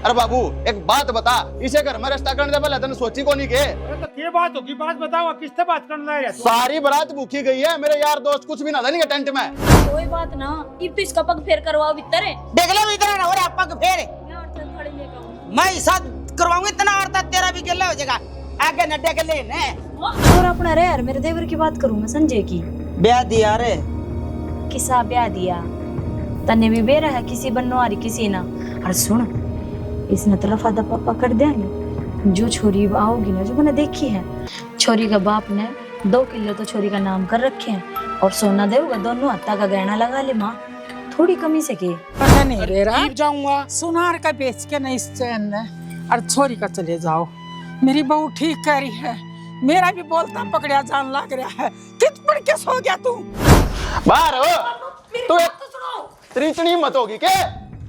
अरे बाबू एक बात बता, इसे घर में रिश्ता करने से पहले तने सोची को नहीं के? अरे तो ये बात होगी, बात बताओ किससे बात करना है? सारी बारात भूखी गई है, मेरे यार दोस्त कुछ भी ना था नहीं टेंट में। कोई बात ना, इब तो इसका पग फेर करवाओ भीतर है। देख लो इधर ना हो रहा पग फेर। मैं और चल खड़े लेकर आऊं। मैं साथ करवाऊंगा, इतना औरता तेरा भी गला हो जाएगा। आगे नड्डे के ले ने और अपना रे यार, मेरे देवर की बात करूं मैं संजय की। ब्याह दिया रे किसा ब्याह दिया तने भी बेरा है किसी बनवारी किसी ना। और सुन, इसने तो लफा दफा पकड़ देंगे। जो छोरी आओगी ना, जो मैंने देखी है, छोरी का बाप ने 2 किलो तो छोरी का नाम कर रखे हैं और सोना देगा दोनों हत्ता का गहना लगा ले माँ, थोड़ी कमी से के। पता नहीं रे रहा जाऊंगा सुनार का बेच के नहीं चैन ने और छोरी का चले जाओ। मेरी बहू ठीक कह रही है, मेरा भी बोलता पकड़िया जान लग रहा है। कित पड़ के सो गया तू? बाहर हो तू, त्रिचनी मत होगी के?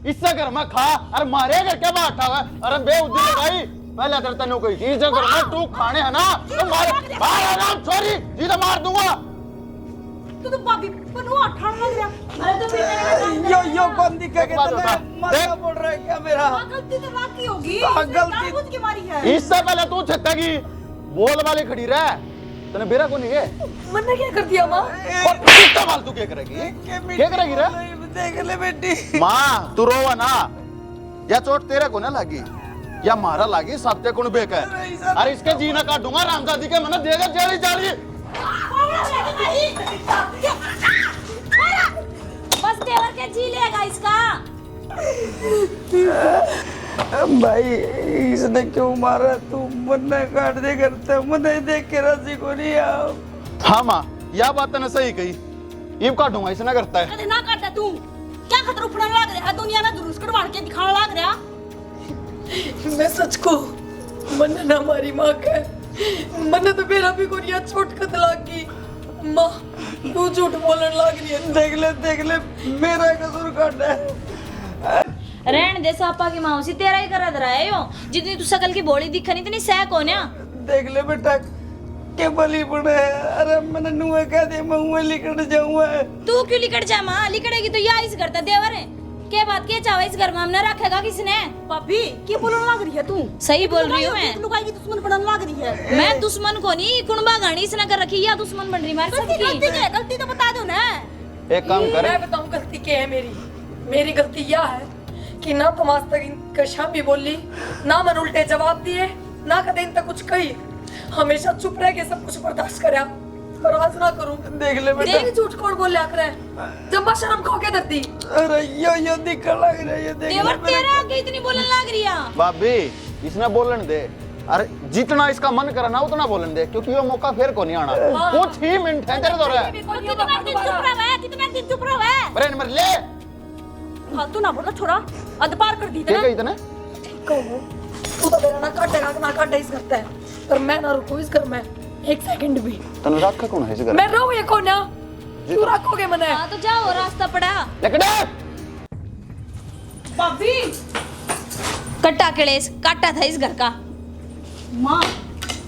इससे घर में खा और मारे घर के बैठा हुआ। अरे बेउद्दी लगाई, पहले तेरे तनु कोई चीज घर में तू खाने है ना तो मार बाहर आराम छोरी सीधा मार दूंगा। तू तो भाभी बनवा ठाण लग रहा। अरे तो फिर यो बंदी का के मरना पड़ रहा है क्या मेरा? गलती तो वाकई होगी, गलती खुद की मारी है। इससे पहले तू छटकी बोल वाली खड़ी रह। तने बेरा को नहीं है मैंने क्या कर दिया माँ? और कितना फालतू क्या करेगी? क्या करेगी रे? देख ले बेटी, माँ तू रोवा ना, या चोट तेरे को ना लगी या मारा लगी सब ते कुण बेक है। अरे इसके जी ना काटूंगा रामजादी के मन देगा जाली जाली। बस देवर के जी लेगा इसका। भाई इसने क्यों मारा? तू मन्ना काट दे करता, मन्ना देख के राजी को नहीं आओ। हाँ माँ यह बात तने सही कही, इब काटूंगा इसने करता है। अरे ना काटा तू, क्या खतरा उफड़ने लग रहा है दुनिया में, जुलूस कढ़वा के दिखाने लग रहा। मैं सच को मन ना हमारी माँ का, मन तो मेरा भी कोरिया छोट का तलाक की माँ, तू झूठ बोलने लग रही है। देख ले मेरा कसूर काटा है। रहन दे सापा की मौसी, तेरा ही करा रहा है यो। जितनी तू शकल की बोली दिखनी इतनी सह कौन है? देख ले बेटा के बली पड़े। अरे मैंने नुए कह दे मैं हुए लिकड़ जाऊंगा। तू क्यों लिकड़ जा माँ? लिकड़ेगी तो या इस घर का देवर है। क्या बात के चावा इस घर में हमने रखेगा किसने? भाभी क्या बोलने लग रही है तू? सही बोल रही हूँ मैं। लुगाई की दुश्मन बनने लग रही है। मैं दुश्मन को नहीं, कुणबा गाड़ी इसने कर रखी या दुश्मन बन रही मार सबकी। गलती तो बता दो ना। एक काम करे, मैं बताऊं गलती क्या है मेरी? मेरी गलती यह है कि ना तुम आज तक इनका शामी बोली, ना मन उल्टे जवाब दिए, ना कदे इन तक कुछ कही। हमेशा चुप रह के सब कुछ बर्दाश्त करा, पर आज ना करूं। देख ले बेटा, देख झूठ कौन बोल करे जब मैं शर्म खो के धरती। अरे यो दिखने लग रहा है। देख देवर तेरा आगे इतनी बोलने लग रही है। भाभी इसने बोलन दे। अरे जितना इसका मन करे ना उतना बोलन दे, क्योंकि वो मौका फिर को नहीं आना। कुछ ही मिनट है तेरे दौरे। कितना दिन चुप रहा है? ब्रेन मर ले फालतू ना बोला छोरा, अदपार कर दी क्या कही तने? कहूं तू तो मेरा ना काटेगा ना काटे इस घर है, पर मैं ना रुकूं इस घर में एक सेकंड भी। तने रखा कौन है इस घर? मैं रहूं ये कौन ना? तू रखोगे मने? हाँ तो जाओ, रास्ता पड़ा। लकड़े भाभी कट्टा कलेस काटा था इस घर का। माँ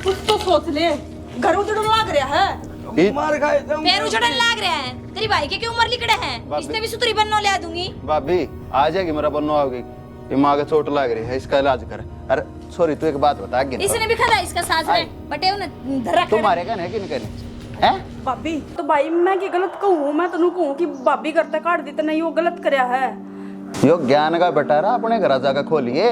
कुछ तो सोच ले, घर उजड़ने लग रहा है। मार खाए जाऊंगा। पैर उछड़ने लग रहा है। तेरी भाई के उम्र लिकड़े हैं, इसने भी सुतरी बननो ले दूंगी। भाभी आ जाएगी, मेरा बन्नो आओगी। दिमाग में चोट लग रही है, इसका इलाज कर। अरे सॉरी तू एक बात बता, इसने भी खादा इसका सास ने बटे उन्हें धरा कर। तुम्हारे का नहीं कि नहीं करनी हैं? भाभी तो भाई मैं की गलत कहूँ? मैं तनु कहूँ कि भाभी करते काट दी तो नहीं, वो गलत करया है। यो ज्ञान का बटारा अपने घर जाकर खोलिए।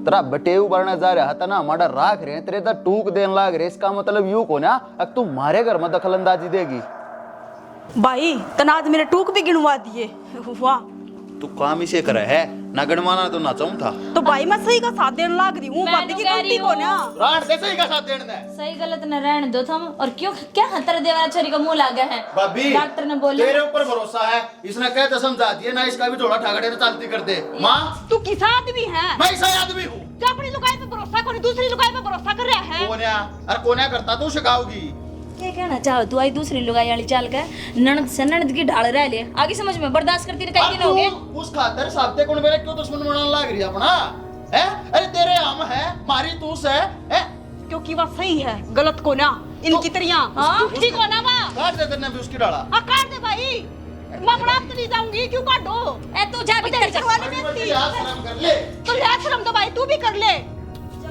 तेरा बटेऊ बढ़ने जा रहा था ना, हमारा राख रहे तेरे तो टूक देने लाग रहे। इसका मतलब यूं को ना, अब तू मारे घर में दखल अंदाजी देगी। भाई तनाज मेरे टूक भी गिनवा दिए। वाह तू काम इसे करे है ना, गणवाना तो ना चाहूं था। तो भाई मैं सही का साथ देने लग रही हूँ, भाभी की गलती को ना। राण दे सही का साथ देने दे। सही गलत न रहने दो तुम। और क्यों क्या खतर देवाना छोरी का मुंह लागा है? भाभी डॉक्टर ने बोला तेरे ऊपर भरोसा है, इसने कहते समझा दिए ना, इसका भी थोड़ा ठागड़े ने चलती कर दे। माँ तू किस आदमी है? मैं सही आदमी हूँ जो अपनी लुगाई पे भरोसा करे, दूसरी लुगाई पे भरोसा कर रहा है। कोन्या, अरे कोन्या करता तू सिखाओगी। क्या कहना चाहो तू? आई दूसरी लुगाई वाली चाल का ननद से ननद की ढाल रह ले आगे समझ में बर्दाश्त करती नहीं कहीं लोगे। उस खातर साथे कौन मेरे क्यों दुश्मन बनाने लग रही है अपना है? अरे तेरे हम है, मारी तू से है, क्योंकि वह सही है, गलत को ना। इनकी तरियां झूठी को ना माँ। काट दे तेने भी उसकी डाला। काट दे भाई, मैं बड़ा नहीं जाऊंगी। क्यों काटो? ए तू जा भीतर जा। यार शर्म कर ले। तो यार शर्म तो भाई तू भी कर ले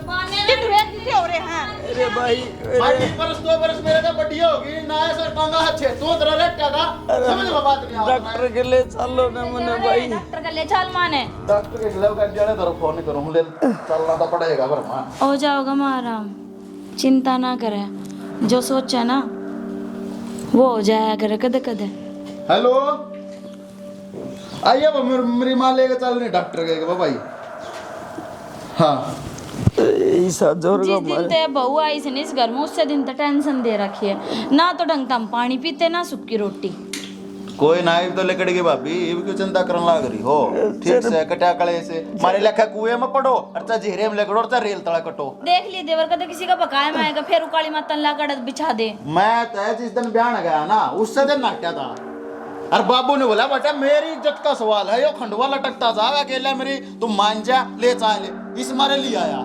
कितने रेत से हो रहे हैं। अरे भाई भाई बरस 2 बरस मेरे का बढ़िया होगी ना ऐसा टांगा अच्छे तू तेरा रेट का समझ में बात नहीं आता डॉक्टर के लिए चलो ना मने भाई। डॉक्टर का ले चल माने डॉक्टर के खिलाफ कर जाने तरफ फोन नहीं करूं ले चलना तो पड़ेगा पर मां हो जाओगा माँ आराम, चिंता ना करे, जो सोचा ना वो हो जाया करे कदे कदे। हेलो आइए मेरी मां लेके चल रही डॉक्टर के भाई। हाँ ऐसा जोर का जिस दिन ते बहू आई से इस घर में उससे दिन तक टेंशन दे रखी है ना, तो ढंग हम पानी पीते ना सूखी रोटी। कोई नाइब तो लेकड़ गई भाभी ये भी क्यों चिंता करने लग रही हो। ठीक से कटा कले से मारे लेखा कुएं में पड़ो अच्छा झेरे में लेकड़ो अच्छा रेल तड़ा कटो। देख ली देवर कदे किसी का पकाया में आएगा फिर उकाली मातन ला कड़ बिछा दे। मैं तो जिस दिन ब्याह गया ना उससे दिन नाट्या था और बाबू ने बोला बेटा मेरी इज्जत का सवाल है यो खंडवा लटकता जा अकेला मेरी तुम मान जा ले चाहे ले इस मारे ले आया।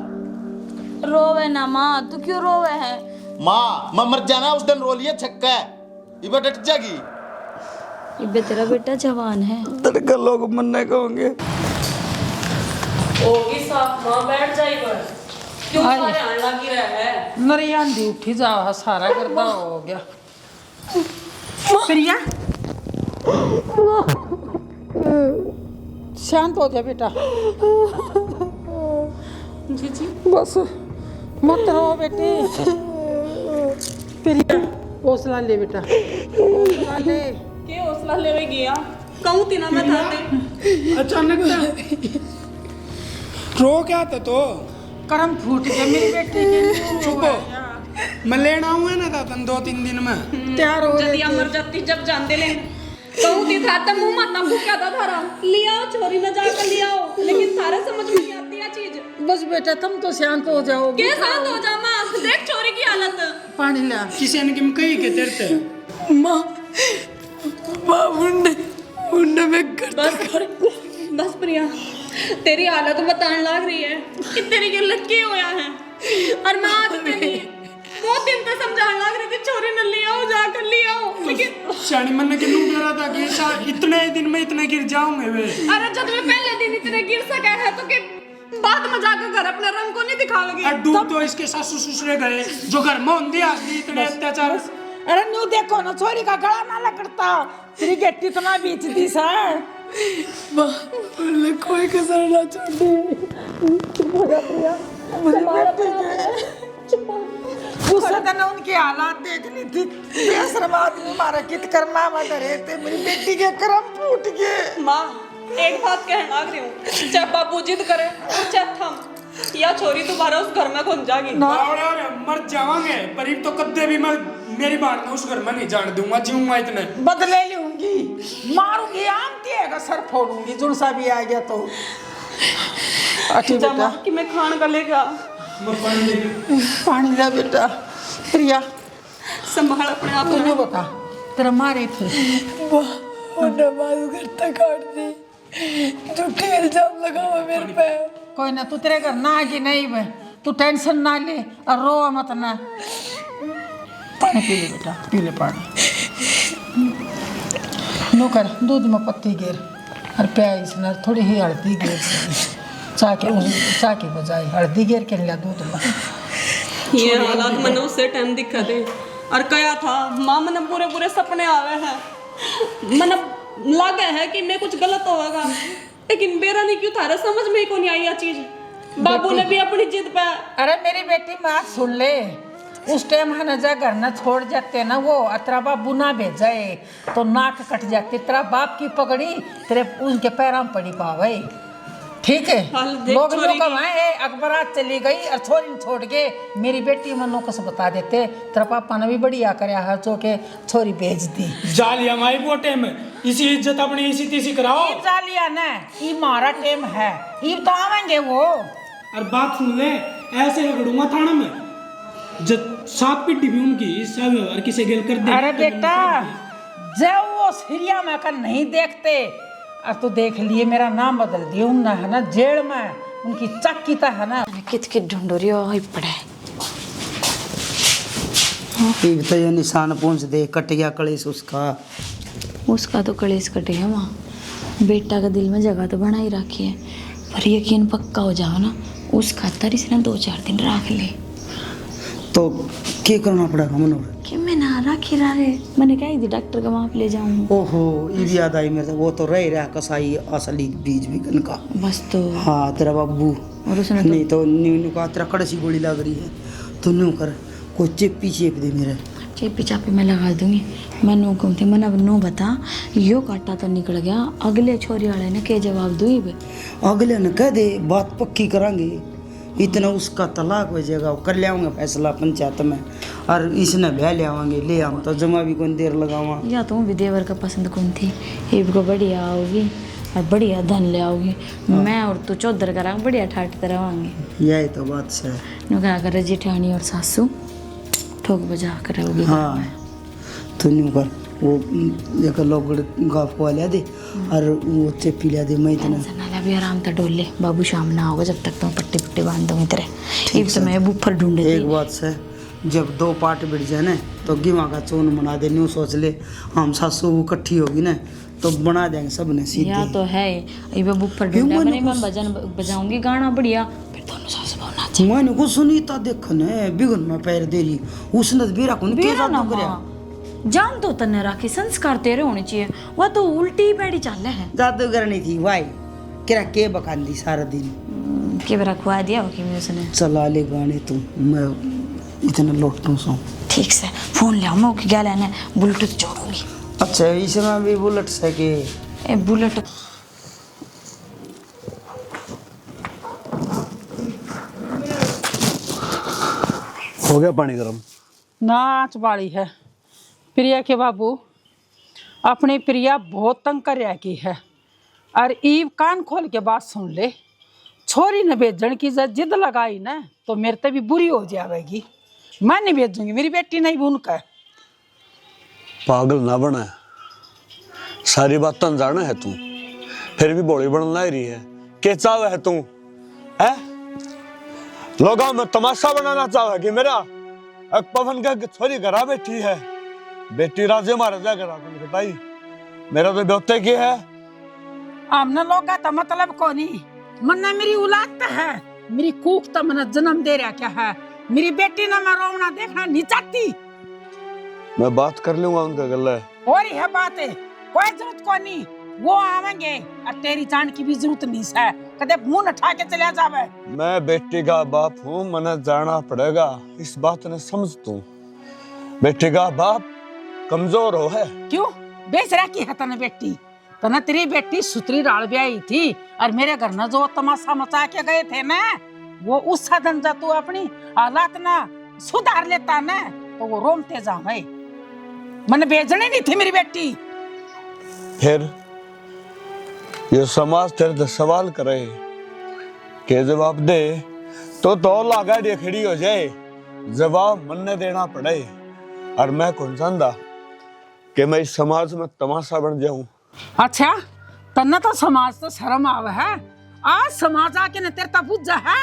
रोवे ना माँ, तू क्यों रोवे है? माँ मैं मर जाना उस दिन रो लिए छक्का ये डट जागी। इबे तेरा बेटा जवान है। तड़का लोग मन्ने कहोगे होगी साहब मां बैठ जाएगा क्यों सारे आने लगी रहा है। मेरी आंधी उठी जा सारा गर्दा हो गया। प्रिया शांत हो जा बेटा। जी जी बस मत रो बेटे। प्रिया हौसला ले बेटा, हौसला ले। के हौसला ले गया कहूं तीना मैं थाते अचानक रो क्या था तो करम फूट गया मेरी बेटी के। चुप हो मैं लेना हुआ ना था तन 2-3 दिन में तैयार हो जदी मर जाती जब जानते ले कहूं ती थाते मुंह मत ना भूखा था थारा लियाओ छोरी न जाकर लियाओ लेकिन थारे समझ में नहीं आती है चीज। बस बेटा तुम तो शांत हो जाओगे। के शांत हो जा मां देख छोरी की हालत। पानी ला। किसी ने किम कही के तेरते मां मुंडे में बस प्रिया तेरी हालत बताने लग रही है कि तेरी गिल्लत की होया है और मैं आज तेरी बहुत दिन से समझाने लग रही थी छोरी न ले आओ जाकर ले आओ लेकिन शानी मन के नू कह रहा था कि इतने दिन में इतने गिर जाऊंगे वे। अरे जब मैं पहले दिन इतने गिर सके है तो कि बाद में जाकर घर अपने रंग को नहीं दिखाओगे। और डूब तो इसके सासू ससुरे गए जो घर में होंदी आज इतने अत्याचार। अरे न्यू देखो ना छोरी का गला ना लकड़ता तेरी गेटी तो ना बीच दी सर। कोई कसर ना दूसरे दिन उनकी हालात देख ली थी। बेशरम आदमी मारा कित करना मत रहे थे मेरी बेटी के करम फूट गए। माँ एक बात कहने लग रही हूँ चाहे बाबू जिद करे और चाहे थम या छोरी तुम्हारा उस घर में घुस जाएगी और मर जावांगे पर तो कद्दे भी मैं मेरी बात में उस घर में नहीं जान दूंगा जीऊंगा इतने बदले लूंगी मारूंगी आमती है सर फोड़ूंगी जुड़सा भी आ गया तो। जमा कि मैं खान का लेगा पानी ला बेटा। प्रिया संभाल अपने आप तू बता तेरा मारे थे झूठे इल्जाम लगावा मेरे पे। कोई ना तू तेरे घर ना आगी नहीं बे तू टेंशन ना ले और रो मत ना। पानी पी ले बेटा पी ले पानी। नो कर दूध में पत्ती गिर और प्याज ना थोड़ी ही हल्दी गिर चाह के बजाय हल्दी गिर के लिया दूध में। ये हालात मैंने उससे टाइम दिखा थे और कया था माँ मैंने पूरे पूरे सपने आवे हैं मैंने लगा है कि मैं कुछ गलत होगा लेकिन मेरा नहीं क्यों थारा समझ में ही को नहीं आई ये चीज। बाबू ने भी अपनी जिद पे। अरे मेरी बेटी बात सुन ले उस टाइम है ना जा घर ना छोड़ जाते ना वो तेरा बाबू ना भेजाए तो नाक कट जाती तेरा बाप की पकड़ी तेरे उनके पैरों में पड़ी पावे। ठीक है लोग अकबरात चली गई और छोरी छोड़ के मेरी बेटी मनो को बता देते तेरा पापा ने भी बढ़िया कराया है जो के छोरी भेज दी। जालिया माई बोटे में इसी इज्जत अपनी इसी तीसी कराओ। जालिया ना ये मारा टेम है ये तो आवेंगे वो। और बात सुन ले ऐसे रगड़ूंगा थाना में जब 7 पीटी भी उनकी सब और किसे गेल कर दे। अरे बेटा जब वो सीरिया में कर नहीं देखते और तो देख लिए मेरा नाम बदल दिया उन्ना है ना जेल में उनकी चक्की था है ना कित कित ढूंढोरी हो पड़े। तो ये निशान पूंछ दे कट गया कलेश उसका तो कलेश कटे है वहाँ बेटा का दिल में जगह तो बना ही रखी है पर यकीन पक्का हो जाओ ना, उस खातर इसने 2-4 दिन रख ले। तो क्या करना पड़ेगा मनोहर? कि मैं ना रखी रहे, मैंने कही थी डॉक्टर का वहाँ पे ले जाऊँ। ओहो, ये भी याद आई मेरे, वो तो रह कसाई असली बीज भी का। बस तो हाँ तेरा बाबू, और उसने नहीं तो न्यू का तेरा कड़सी गोली लग रही है, तो न्यू कर कोई चेपी चेप दे मेरे। चेपी चापी मैं लगा दूंगी। मैं नो कहती, मैंने अब नो बता, यो काटा तो निकल गया, अगले छोरी वाले ने क्या जवाब दूँ? अगले ने कह दे बात पक्की करांगे, इतना उसका तलाक हो जाएगा, कर ले आऊँगा फैसला पंचायत में, और इसने बह ले आवांगे, ले आऊँ तो जमा भी कौन देर लगावा। या तो भी देवर का पसंद कौन थी, एक को बढ़िया आओगी और बढ़िया धन ले आओगी। मैं और तू चौधर करा बढ़िया ठाटते रहोगे। यही तो बात से नो क्या कर जेठानी और सासू ठोक बजा कर रहोगी। हाँ तो न्यू कर वो एक लोग गाफ वाले दे और वो चेपी ले दे, मैं इतना नाला भी आराम से डोल ले, बाबू शाम ना होगा जब तक तुम पट्टी पट्टी बांध दूंगी तेरे। एक तो मैं बुफर ढूंढ एक बात से, जब 2 पार्ट बिट जाए ना तो गिवा का चोन बना दे, न्यू सोच ले हम सासू इकट्ठी होगी ना तो बना देंगे सब ने सीधे। या तो है ये बुफर ढूंढा, मैं भजन बजाऊंगी गाना बढ़िया, फिर दोनों सास बहू नाचे। मैंने को सुनीता देखने बिगन में पैर दे रही, उसने तो बेरा कौन के जादू करया। जान तो तन्ने राखी संस्कार तेरे होने चाहिए, वह तो उल्टी पैड़ी चाल है। जादू करनी थी भाई, किरा के बकान दी सारा दिन के बरा खुआ दिया हो कि मैं उसने। चला ले गाने तू, मैं इतना लौटूं सो। ठीक से फोन ले आओ, मैं ओके क्या लेना है, ब्लूटूथ जोड़ूंगी। अच्छा इसमें भी बुलेट से के ए बुलेट हो गया पानी गर्म? नाच वाली है प्रिया के बाबू, अपनी प्रिया बहुत तंग कर की है, और ईव कान खोल के बात सुन ले, छोरी ने भेजन की जिद लगाई ना तो मेरे ते भी बुरी हो जाएगी। मैं नहीं भेजूंगी, मेरी बेटी नहीं भून कर। पागल ना बना, सारी बात तो जाना है तू, फिर भी बोली बनना ही रही है। के चाव है तू है? लोगों में तमाशा बनाना चाह कि मेरा एक पवन का छोरी घरा बैठी है, बेटी राजे महाराजा करा तुम बताई, मेरा तो ब्योते की है। आमने लोग तो मतलब को नहीं, मन मेरी औलाद है, मेरी कूक तो मन जन्म दे रहा क्या है, मेरी बेटी ने मैं रोना देखना नहीं चाहती। मैं बात कर लूंगा उनका गला है। और ही है बात है, कोई जरूरत को नहीं, वो आवेंगे और तेरी जान की भी जरूरत नहीं है, कदे मुंह उठा के चले जावे। मैं बेटी का बाप हूँ, मने जाना पड़ेगा, इस बात ने समझ तू। बेटी का बाप कमजोर हो है। क्यों बेच रखी है तने बेटी? तना तेरी बेटी सुतरी राल ब्याही थी, और मेरे घर में जो तमाशा मचा के गए थे ना, वो उस सदन जा तू अपनी हालात ना सुधार लेता ना तो वो रोमते जावे। मैंने भेजनी नहीं थी मेरी बेटी। फिर ये समाज तेरे से सवाल करे के जवाब दे तो लागा खड़ी हो जाए, जवाब मन ने देना पड़े, और मैं कौन चाहता कि मैं इस समाज में तमाशा बन जाऊं। अच्छा तन्ना तो समाज तो शर्म आवे है, आज समाज आके न तेरे ता बुझा है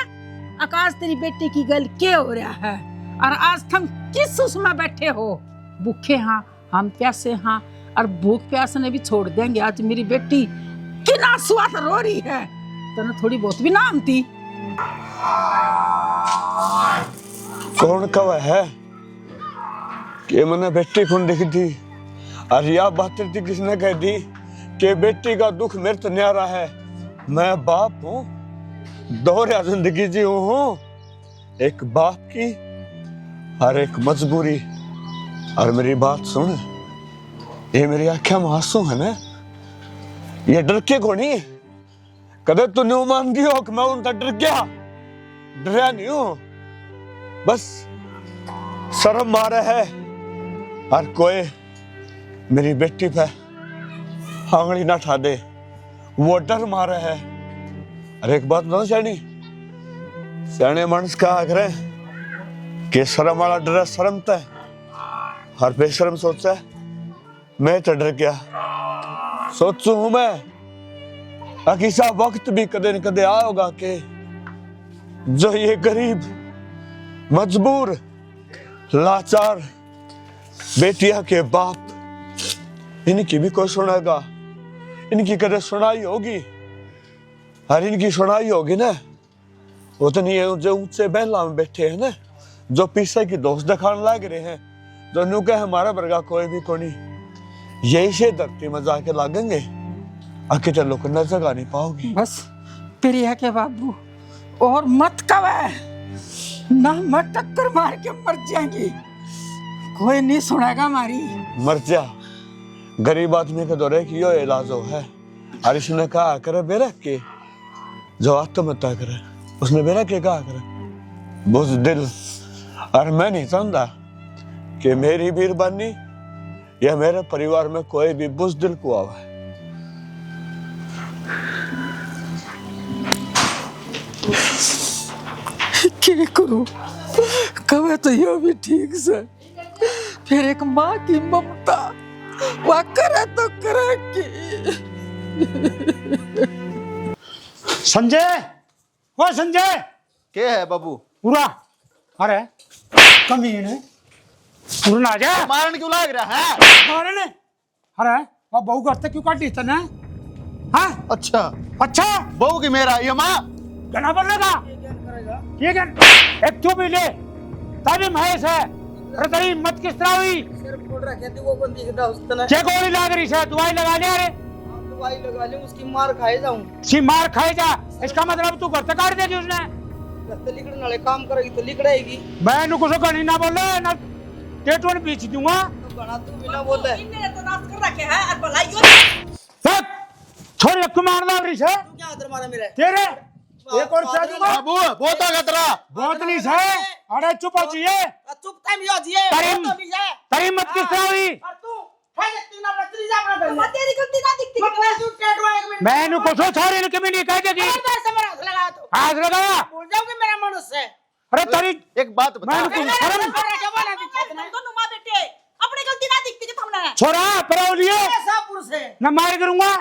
आकाश तेरी बेटी की गल क्या हो रहा है, और आज तुम किस उसमें बैठे हो? भूखे हाँ, हम प्यासे हाँ, और भूख प्यास ने भी छोड़ देंगे। आज मेरी बेटी किन आंसुआ से रो रही है, तने थोड़ी बहुत भी नाम थी। कौन कवा है कि मैंने बेटी कौन दिखी थी, और यह बात थी किसने कह दी कि बेटी का दुख मेरे तो न्यारा है। मैं बाप हूँ, दोहरा जिंदगी जी हूँ, एक बाप की और एक मजबूरी। और मेरी बात सुन, ये मेरी आंखें में आंसू है ना, ये डर के को नहीं, कदे तू नहीं मान दियो कि मैं उनका डर गया, डरा नहीं हूं, बस शर्म मारे है, और कोई मेरी बेटी पे आंगली ना ठा दे, वो डर मारे है। अरे एक बात बताओ शानी, सियाने मानस का आग्रह कि शर्म वाला डर शर्म तय, हर बेशर्म सोचा है मैं तो डर गया। सोचू हूं मैं अकीसा वक्त भी कदे न कदे आएगा कि जो ये गरीब मजबूर लाचार बेटिया के बाप, इनकी भी कोई सुनेगा, इनकी कदे सुनाई होगी। हर इनकी सुनाई होगी ना, वो तो नहीं है जो ऊंचे बहला में बैठे हैं ना, जो पीछे की दोस्त दिखाने लग रहे हैं, जो न्यू कहे हमारा वर्गा कोई भी को नहीं, यही से धरती में जाके लागेंगे, आके चलो को नजर आ नहीं पाओगी। बस प्रिया के बाबू और मत कवे ना, मत टक्कर मार के मर जाएंगी, कोई नहीं सुनेगा हमारी। मर जा, गरीब आदमी के दौरे की यो इलाज हो है। और इसने कहा करे बेरा के जो आत्महत्या करे, उसने बेरा के कहा करे बुज़दिल। और मैं नहीं चाहता कि मेरी बीरबानी या मेरे परिवार में कोई भी बुज़दिल को आवा है। क्या करूं, कवे तो यो भी ठीक से, फिर एक माँ की ममता वह करे तो करे की। संजय, वो संजय के है बाबू? पूरा अरे कमीन है, पूरा ना जा मारन क्यों लाग रहा है? मारने अरे वो बहू करते क्यों काटी तने? हाँ अच्छा अच्छा, बहू की मेरा ये माँ गना बोलने का ये क्या? एक तू भी ले, तभी महेश है। अरे तेरी हिम्मत किस तरह हुई? सिर फोड़ रखे थे, वो कौन दिखता उस तना? क्या गोली लाग रही है? दवाई लगा ले। अरे दवाई लगा ले, उसकी मार खाए जाऊं। सी मार खाए जा, इसका मतलब तू घर से काट देगी उसने। लगता लिकड़ने वाले काम करेगी तो लिकड़ाएगी। मैं नु कुछ कहनी ना बोले ना, टेटवन बीच दूंगा। तो गाना तू बिना बोले इनने तो नाश कर रखे हैं और भलाई छोड़ एक मार लग रही है क्या हाथ मारा मेरे? तेरे एक और चाह दूंगा। बाबू बहुत आ खतरा। बहुत नहीं है। अरे चुप हो जिए, चुप टाइम यो जिए, तरीम तो भी जाए। तेरी हिम्मत किस तरह हुई? और तू है जत्ती ना बत्ती जा अपना घर। तेरी गलती ना दिखती मत तू टेटवा एक मिनट। मैं नु कुछ छोड़ इनके भी नहीं कह देगी। खबरदार से मेरा हाथ लगा तो हाथ लगाया। भूल जाओगे मेरा मनुष्य है। अरे तेरी एक बात बता, मैं कुछ शर्म क्या बोला दिक्कत नहीं? दोनों मां बेटे अपनी गलती ना दिखती कि तुमने छोड़ा परौलिए ऐसा पुरुष है। न मार करूंगा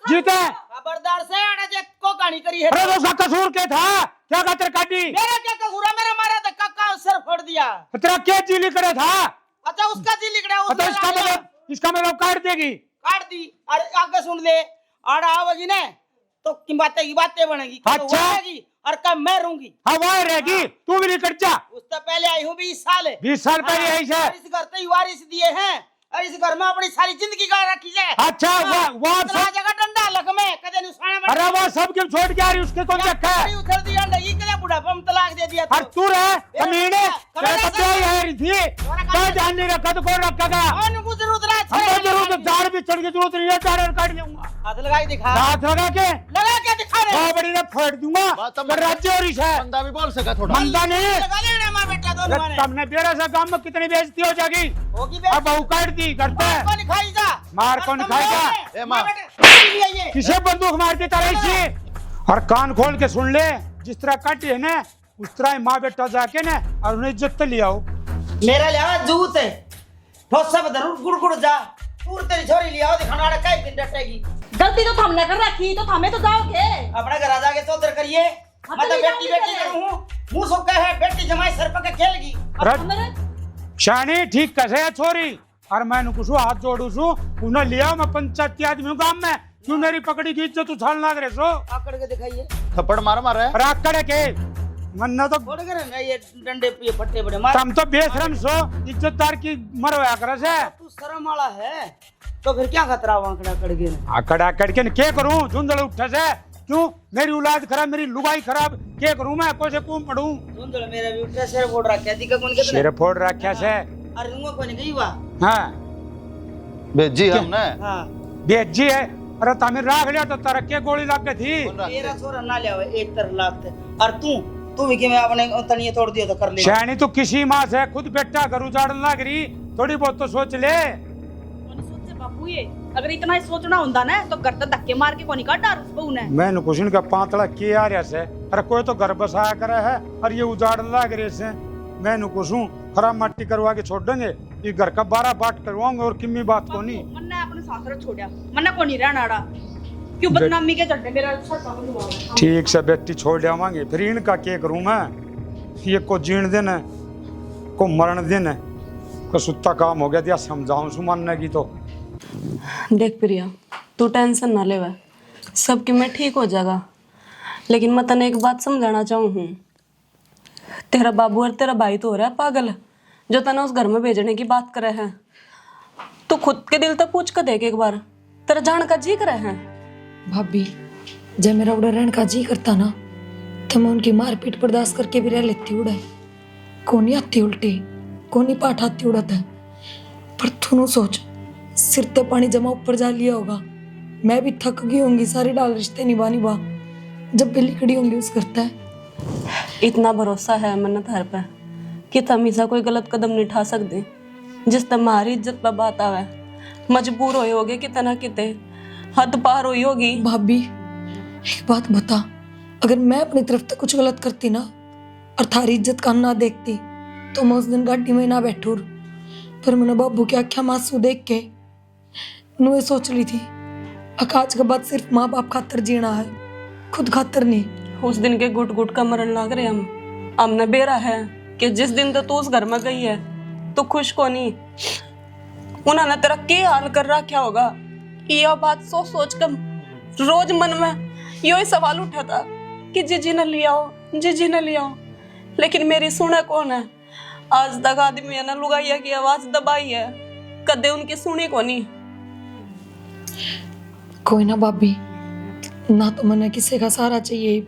जीते। खबरदार से आड़ा जे को कहानी करी है। अरे वो उसका कसूर क्या था? क्या खातिर काटी? मेरा क्या कसूर है? मेरा मारा तो काका सिर फोड़ दिया। तेरा क्या चीली करे था? अच्छा उसका जी लिखड़ा तो इसका मतलब काट देगी। काट दी। अरे आगे सुन ले, आड़ा आवेगी ना तो की बातें बनेगी। अच्छा। और कब मैं रहूंगी। हाँ वही रहेगी, तू भी नहीं कट जा। उससे पहले आई हूँ 20 साल। 20 साल पहले आई है। इस घर से वारिस दिए हैं और इस घर में अपनी सारी जिंदगी गाड़ रखी है। अच्छा वो इतना जगह डंडा लग में कदे निशाना अरे वो सब क्यों छोड़ के आ रही, उसके कौन चक्का है? उधर दिया नहीं कदे बुढ़ापा में तलाक दे दिया। और तू रहे कमीने, तेरा तो क्या है रही थी? क्या जान नहीं रखा तो कौन रखेगा? कौन कुछ जरूरत हमको जरूरत दाढ़ भी चढ़ की जरूरत नहीं है, दाढ़ काट लूंगा। हाथ लगाई दिखा। हाथ लगा के दिखा रे। बहुत बड़ी ने फेंक दूंगा। पर राज्य और इस है बंदा भी बोल सका थोड़ा। बंदा नहीं। लगा लेना मां बेटा दोनों ने। तुमने बेरा सा काम में कितनी बेइज्जती हो जाएगी। होगी अब बहू काट दी करते है। कौन खाई जा? मार कौन खाएगा? ए माँ किसे बंदूक मारती तरह से? और कान खोल के सुन ले, जिस तरह काटी है ना उस तरह माँ बेटा जाके ना और उन्हें इज्जत ले आओ। मेरा लिया जूत है ठोसा बदर गुड़ जा पूरी तेरी छोरी लिया दिखाना अड़ा कई दिन डटेगी। गलती तो हमने कर रखी तो हमें तो जाओगे। अपने घर आ जाके चौधर करिए। मैं तो बेटी बेटी करूं मुंह सो कहे बेटी जमाई सर पे खेलगी। शानी ठीक कैसे है छोरी? और मैं कुछ हाथ जोड़ू छू उन्हें लिया मैं पंचायती आदमी काम में क्यों मेरी पकड़ी की इज्जत उछाल लग रहे सो? आकड़ के दिखाइए। थप्पड़ मार मार है। राकड़ के मन्ना तो फोड़ करे ना ये डंडे पे फट्टे बड़े मार। तुम तो बेशरम सो, इज्जतदार की मरवाया करे से। तू शर्म वाला है तो फिर क्या खतरा आंकड़ा कड़ के? आकड़ा कड़के क्या करूं? झुंझल उठे से क्यों? मेरी औलाद खराब, मेरी लुगाई खराब, क्या करूं मैं? कोई से कौन पढ़ूं? झुंझल मेरा भी उठा सिर फोड़ रखा दिखा कौन के? सिर फोड़ रखा से। अरे रुंगा कोई गई वा। हां भेजी हमने। हां बेजी है। अरे तामिर राख लिया तो तेरा क्या गोली लग गई थी? तेरा छोरा ना ले आवे एक तर लाख और तू भी कि मैं अपने तनिए तोड़ दिया तो कर ले। शानी तो किसी माँ से खुद बेटा घर उजाड़न लग रही, थोड़ी बहुत तो सोच ले। सोचे बापू ये अगर इतना ही सोचना होता ना तो घर तो धक्के मार के कोनी काटा उस बहू ने। मैंने कुछ इनका पातला किया आ रहा से। अरे कोई तो घर बसाया करे है और ये उजाड़न लग रहे से। मैंने कुछ खराब मट्टी करवा के छोड़ देंगे, ये घर का 12 बाट करवाऊंगे और किम्मी बात को नहीं। मन्ना अपने सासरा छोड़ा, मन्ना कोनी रहना आड़ा क्यों बदनामी के चढ़ने मेरा ठीक से बेटी छोड़ जावांगे, फिर इनका क्या करूं मैं? ये को जीण देना को मरण देना को सुत्ता काम हो गया दिया। समझाऊं सुमानने की तो देख प्रिया, तू टेंशन ना ले, सब कि मैं ठीक हो जाएगा। लेकिन मैं तने एक बात समझाना चाहूँ हूँ। तेरा बाबू और तेरा भाई तो हो रहा है पागल, जो तने उस घर में भेजने की बात करे है। तू खुद के दिल तक पूछ कर देख एक बार, तेरा जान का जी करे है। भाभी जब मेरा उड़ा रहने का जी करता ना, तो मैं उनकी मारपीट बर्दाश्त करके भी रह लेती। उड़ा कोनी आती उल्टी, कोनी पाठ आती उड़त है। पर तू सोच, सिर ते पानी जमा ऊपर जा लिया होगा। मैं भी थक गई होंगी सारे डाल रिश्ते निभा निभा, जब बिल्ली खड़ी होंगी उस करता है। इतना भरोसा है मन्ना थार पे कि तुम हमेशा कोई गलत कदम नहीं उठा सकते। जिस तुम्हारी इज्जत पर बात आवे, मजबूर हुए होगे कितना किते हद पार हुई होगी। भाभी एक बात बता, अगर मैं अपनी तरफ से कुछ गलत करती ना और थारी इज्जत का ना देखती, तो मैं उस दिन गाड़ी में ना बैठूर। पर मैंने बाबू की आख्या मासूम देख के नुए सोच ली थी, आज के बाद सिर्फ माँ बाप खातर जीना है, खुद खातर नहीं। उस दिन के गुट गुट का मरण लाग रहे हमने बेरा है कि जिस दिन तो तू उस घर में गई है तो खुश को नहीं। उन्होंने तेरा क्या हाल कर रखा होगा, यह बात सोच सोच कर रोज मन में यही सवाल उठा था कि जीजी न लिया हो, जीजी न लिया हो। लेकिन मेरी सुने कौन है? आज तक आदमी ने लुगाइया की आवाज दबाई है, कदे उनकी सुनी को नहीं। कोई ना भाभी, ना तो मैंने किसी का सहारा चाहिए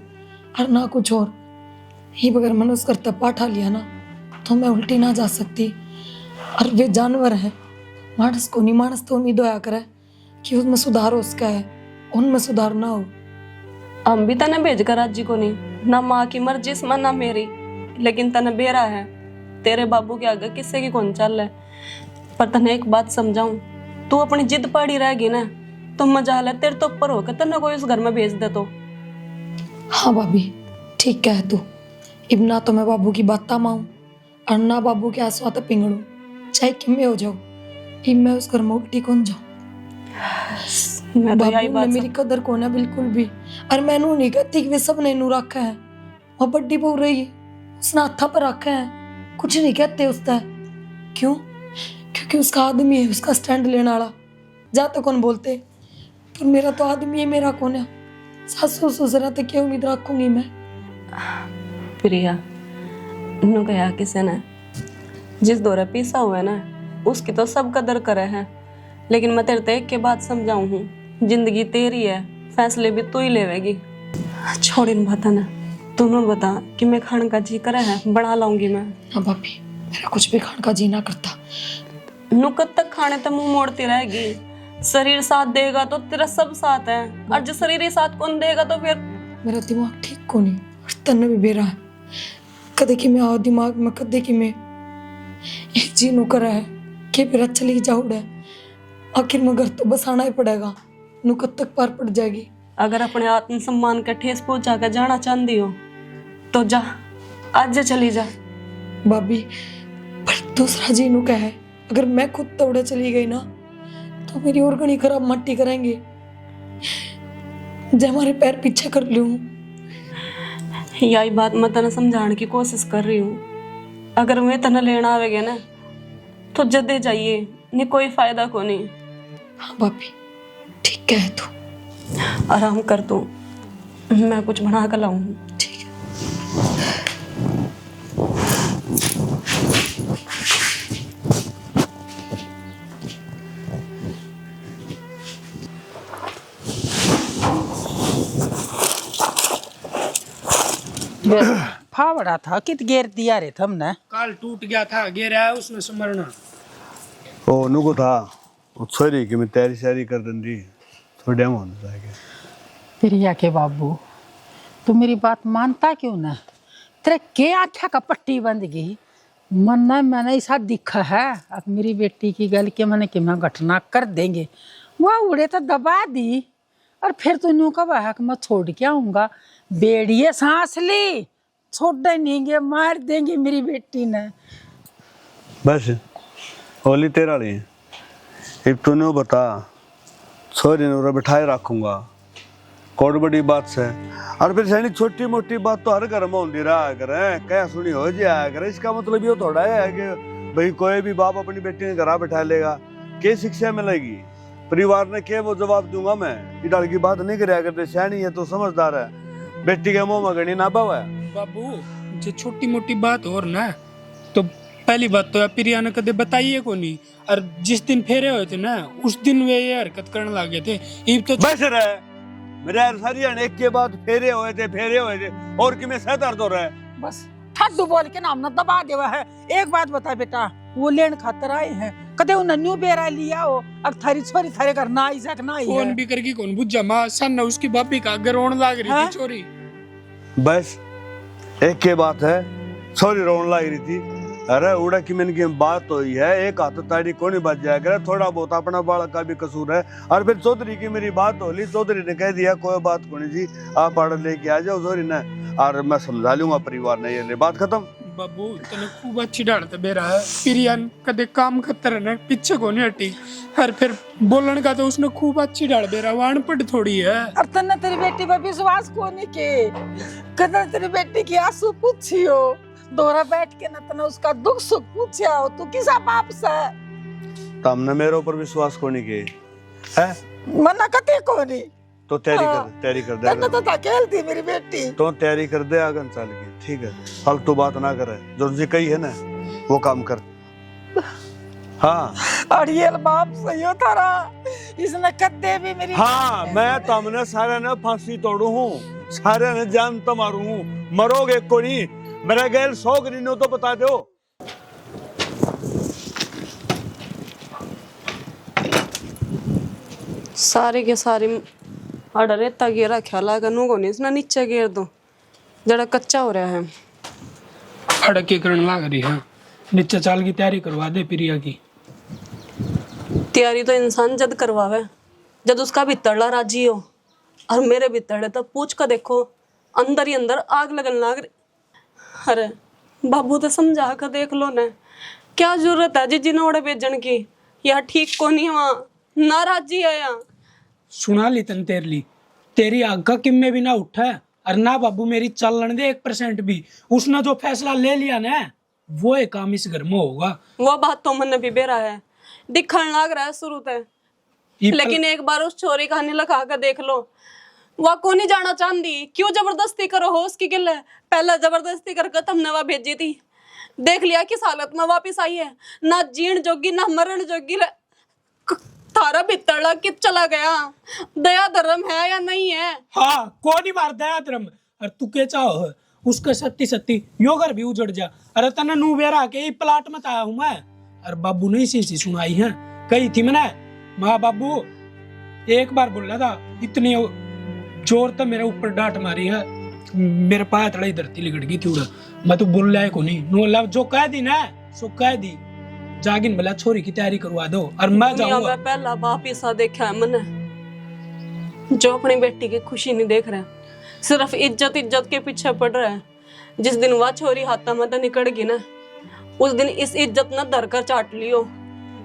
और ना कुछ और। ही अगर मैंने उस करता पाठा लिया ना, तो मैं उल्टी ना जा सकती। और वे जानवर है, मानस को नहीं। मानस तो उम्मीद होया करे कि उसमें सुधार हो उसका है, उनमें सुधार ना हो। हम भी तने भेज कर राजी को नहीं, ना माँ की मर्जी इसमें ना मेरी। लेकिन तने बेरा है, तेरे बाबू के आगे किसी की कौन चल है। पर तने एक बात समझाऊं, तू अपनी जिद पड़ी रहेगी ना तो मजा है तेरे तो ऊपर होकर तने कोई उस घर में भेज दे तो। हाँ भाभी ठीक कह तू। इब ना तो मैं बाबू की बात माऊं और ना बाबू के आंसू तो पिंगड़ू, चाहे किम में हो जाऊं। इब मैं उस घर में उल्टी कौन जाऊं। मैं तो यही बाबू बात ने मेरी कदर को ना बिल्कुल भी। और मैनू नहीं कहती कि वे सब ने नू रखा है, और बड्डी बहु रही है उसने हाथा पर रखा है, कुछ नहीं कहते उसका। क्यों? क्योंकि उसका आदमी है, उसका स्टैंड लेने वाला। जा तो कौन बोलते, पर मेरा तो आदमी है, मेरा कौन है। सासू ससुरा तो क्या उम्मीद रखूंगी मैं। प्रिया नु कहा किसी ने जिस दौरे पीसा हुआ है ना, उसकी तो सब कदर करे हैं। लेकिन मैं तेरे ते एक के बात समझाऊं हूँ, जिंदगी तेरी है, फैसले भी तू ही लेवेगी। छोड़ इन बात ना, तू न बता कि मैं खाने का जी करे है, बना लाऊंगी मैं। हाँ भाभी, मेरा कुछ भी खाने का जी ना करता। नु कब तक खाने तक मुंह मोड़ती रहेगी? शरीर साथ देगा तो तेरा सब साथ है, और जो शरीर ही साथ कौन देगा तो फिर। मेरा दिमाग ठीक को नहीं, तन्ने भी बेरा है। कदे कि मैं आओ दिमाग में, कदे कि मैं एक जी नु करा है कि फिर चली जाऊड़ा। आखिर में घर तो बसाना ही पड़ेगा, नु कब तक पार पड़ जाएगी। अगर अपने आत्म सम्मान का ठेस पहुंचा कर जाना चाहती हो तो जा, आज चली जा। भाभी पर दूसरा जी नु क्या है, अगर मैं खुद तोड़े चली गई ना, तो मेरी और घनी खराब मट्टी करेंगे। जब हमारे पैर पीछे कर लूं। यही बात मैं तना समझाने की कोशिश कर रही हूँ। अगर मैं तना लेना आवेगा ना तो जदे जाइए, नहीं कोई फायदा को नहीं। हाँ भाभी ठीक है, तू आराम कर तू, मैं कुछ बना कर लाऊं। ठीक है। फावड़ा था कित गेर दिया रे हमने। काल टूट गया था, गिरा है उसमें समरना। ओ नुको था छोरी कि मैं तैयारी शायरी कर दी थोड़ी डेमो होने जाएगा। प्रिया के बाबू तू मेरी बात मानता क्यों ना? तेरे के आख्या का पट्टी बंद गई। मैंने ऐसा दिखा है अब मेरी बेटी की गल के मैंने कि मैं घटना कर देंगे, वह उड़े तो दबा दी। और फिर तू न्यू कब है कि मैं छोड़ के आऊंगा। बेड़िए सांस ली, छोड़ देंगे, मार देंगे मेरी बेटी ने। बस होली तेरा ली, अब तूने बता छोरी ने बिठाए रखूंगा, कोड बड़ी बात से। और फिर सैनी छोटी मोटी बात तो हर घर में होती रहा करे, क्या सुनी हो जाया करे। इसका मतलब ये थोड़ा है कि भाई कोई भी बाप अपनी बेटी ने घर बैठा लेगा, क्या शिक्षा मिलेगी परिवार ने, क्या वो जवाब दूंगा मैं। इधर की बात नहीं कराया करते, सैनी है तो समझदार है। बेटी के मुंह में गणी ना पावा। बाबू जो छोटी मोटी बात और ना, तो पहली बात तो प्रिया ने कदे बताइए को नहीं, और जिस दिन फेरे हुए थे ना उस दिन वे ये हरकत करने लगे थे। इब तो बस रहे मेरे सारी एक के बाद फेरे हुए थे और कि मैं सहतर तो रहे। बस ठड्डू बोल के नाम ना दबा देवा है। एक बात बता बेटा, वो लेन खातर आए हैं, कदे उन्हें न्यू बेरा लिया हो, अब थारी छोरी थारे घर ना आई सक ना आई फोन है। भी करके कौन बुझा माँ सन उसकी भाभी का घर रोने लग रही हाँ? थी चोरी। बस एक के बात है, सॉरी रोन लग रही थी। अरे उड़ा की मैंने की बात हुई है, एक हाथ ताड़ी को नहीं बच जाएगा, थोड़ा बहुत अपना बालक का भी कसूर है। और फिर चौधरी की मेरी बात हो ली, चौधरी ने कह दिया कोई बात को नहीं जी, आप आर्डर लेके आ जाओ सॉरी ना, और मैं समझा लूंगा परिवार ने, ये ले बात खत्म। बाबू तने खूब अच्छी डांट बेरा है, प्रियन कदे काम खतर है पीछे को नहीं हटी, और फिर बोलन का तो उसने खूब अच्छी डाल बेरा, वो अनपढ़ थोड़ी है। और तन्ने तेरी बेटी पर विश्वास को नहीं के, कदे तेरी बेटी की आंसू पूछियो, दोरा बैठ के ना तना उसका दुख सुख पूछा हो, तू किसा बाप से तुमने मेरे ऊपर विश्वास को नहीं किए है, मना कते को नहीं, तो तैयारी कर दे तन्ने तो धकेल दी मेरी बेटी। तो तैयारी कर दे आगन साल की, ठीक है फालतू बात ना करे, जो तुझे कही है ना वो काम कर। हाँ अड़ियल बाप सही हो थारा, इसने कद्दे भी मेरी। हाँ मैं तुमने सारे ने फांसी तोड़ू हूँ, सारे ने जान तो मारू हूँ, मरोगे को नहीं, मेरा गैल 100 ग्रीनो तो बता दो। सारे के सारे अड़ रेता गिरा ख्याला कनू को नहीं इसने नीचे गिर दो, जरा कच्चा हो रहा है। अड़के करने लग रही है, नीचे चाल की तैयारी करवा दे प्रिया की। तैयारी तो इंसान जद करवावे जद उसका भीतरला राजी हो, और मेरे भीतर तो पूछ कर देखो अंदर ही अंदर आग लगन लग रही। अरे बाबू तो समझा कर देख लो ना, क्या जरूरत है जी जिनोड़े बेचन की, या ठीक को नहीं वहाँ ना राजी है यहाँ। सुना ली तन तेरली, तेरी आग का किम्मे भी ना उठा है, और ना बाबू मेरी चलन दे 1% भी, उसने जो फैसला ले लिया ना वो एक काम इस घर में होगा। वो बात तो मन भी बेरा है, दिखन लग रहा है शुरू से, लेकिन एक बार उस छोरी कहानी लगा कर देख लो, वह को नहीं जाना चाहती, क्यों जबरदस्ती करो हो उसकी गिल है। पहला जबरदस्ती करके तुमने वह भेजी थी, देख लिया किस हालत में वापिस आई है, ना जीण जोगी ना मरण जोगी, थारा भीतरला कित चला गया, दया धर्म है या नहीं है। हाँ को नहीं मार दया धर्म, और तू के चाहो उसका सत्ती यो घर भी उजड़ जा। अरे तने नू बेरा के प्लाट में आया हूँ मैं, और बाबू ने इसी सुनाई है, कही थी मैंने माँ बाबू एक बार बोला था, इतनी जोर तो मेरे ऊपर डांट मारी है, मेरे पाया तड़ा धरती लिगड़ गई थी उड़ा, मैं तो बोल रहा को नहीं, नो लव जो कह दी ना सो कह दी, जागिन भला छोरी की तैयारी करवा दो और मैं जाऊंगा। पहला बाप ऐसा देखा है मैंने, जो अपनी बेटी की खुशी नहीं देख रहा, सिर्फ इज्जत के पीछे पड़ रहा है। जिस दिन वह छोरी हाथा में तो निकल गई ना, उस दिन इस इज्जत न धर कर चाट लियो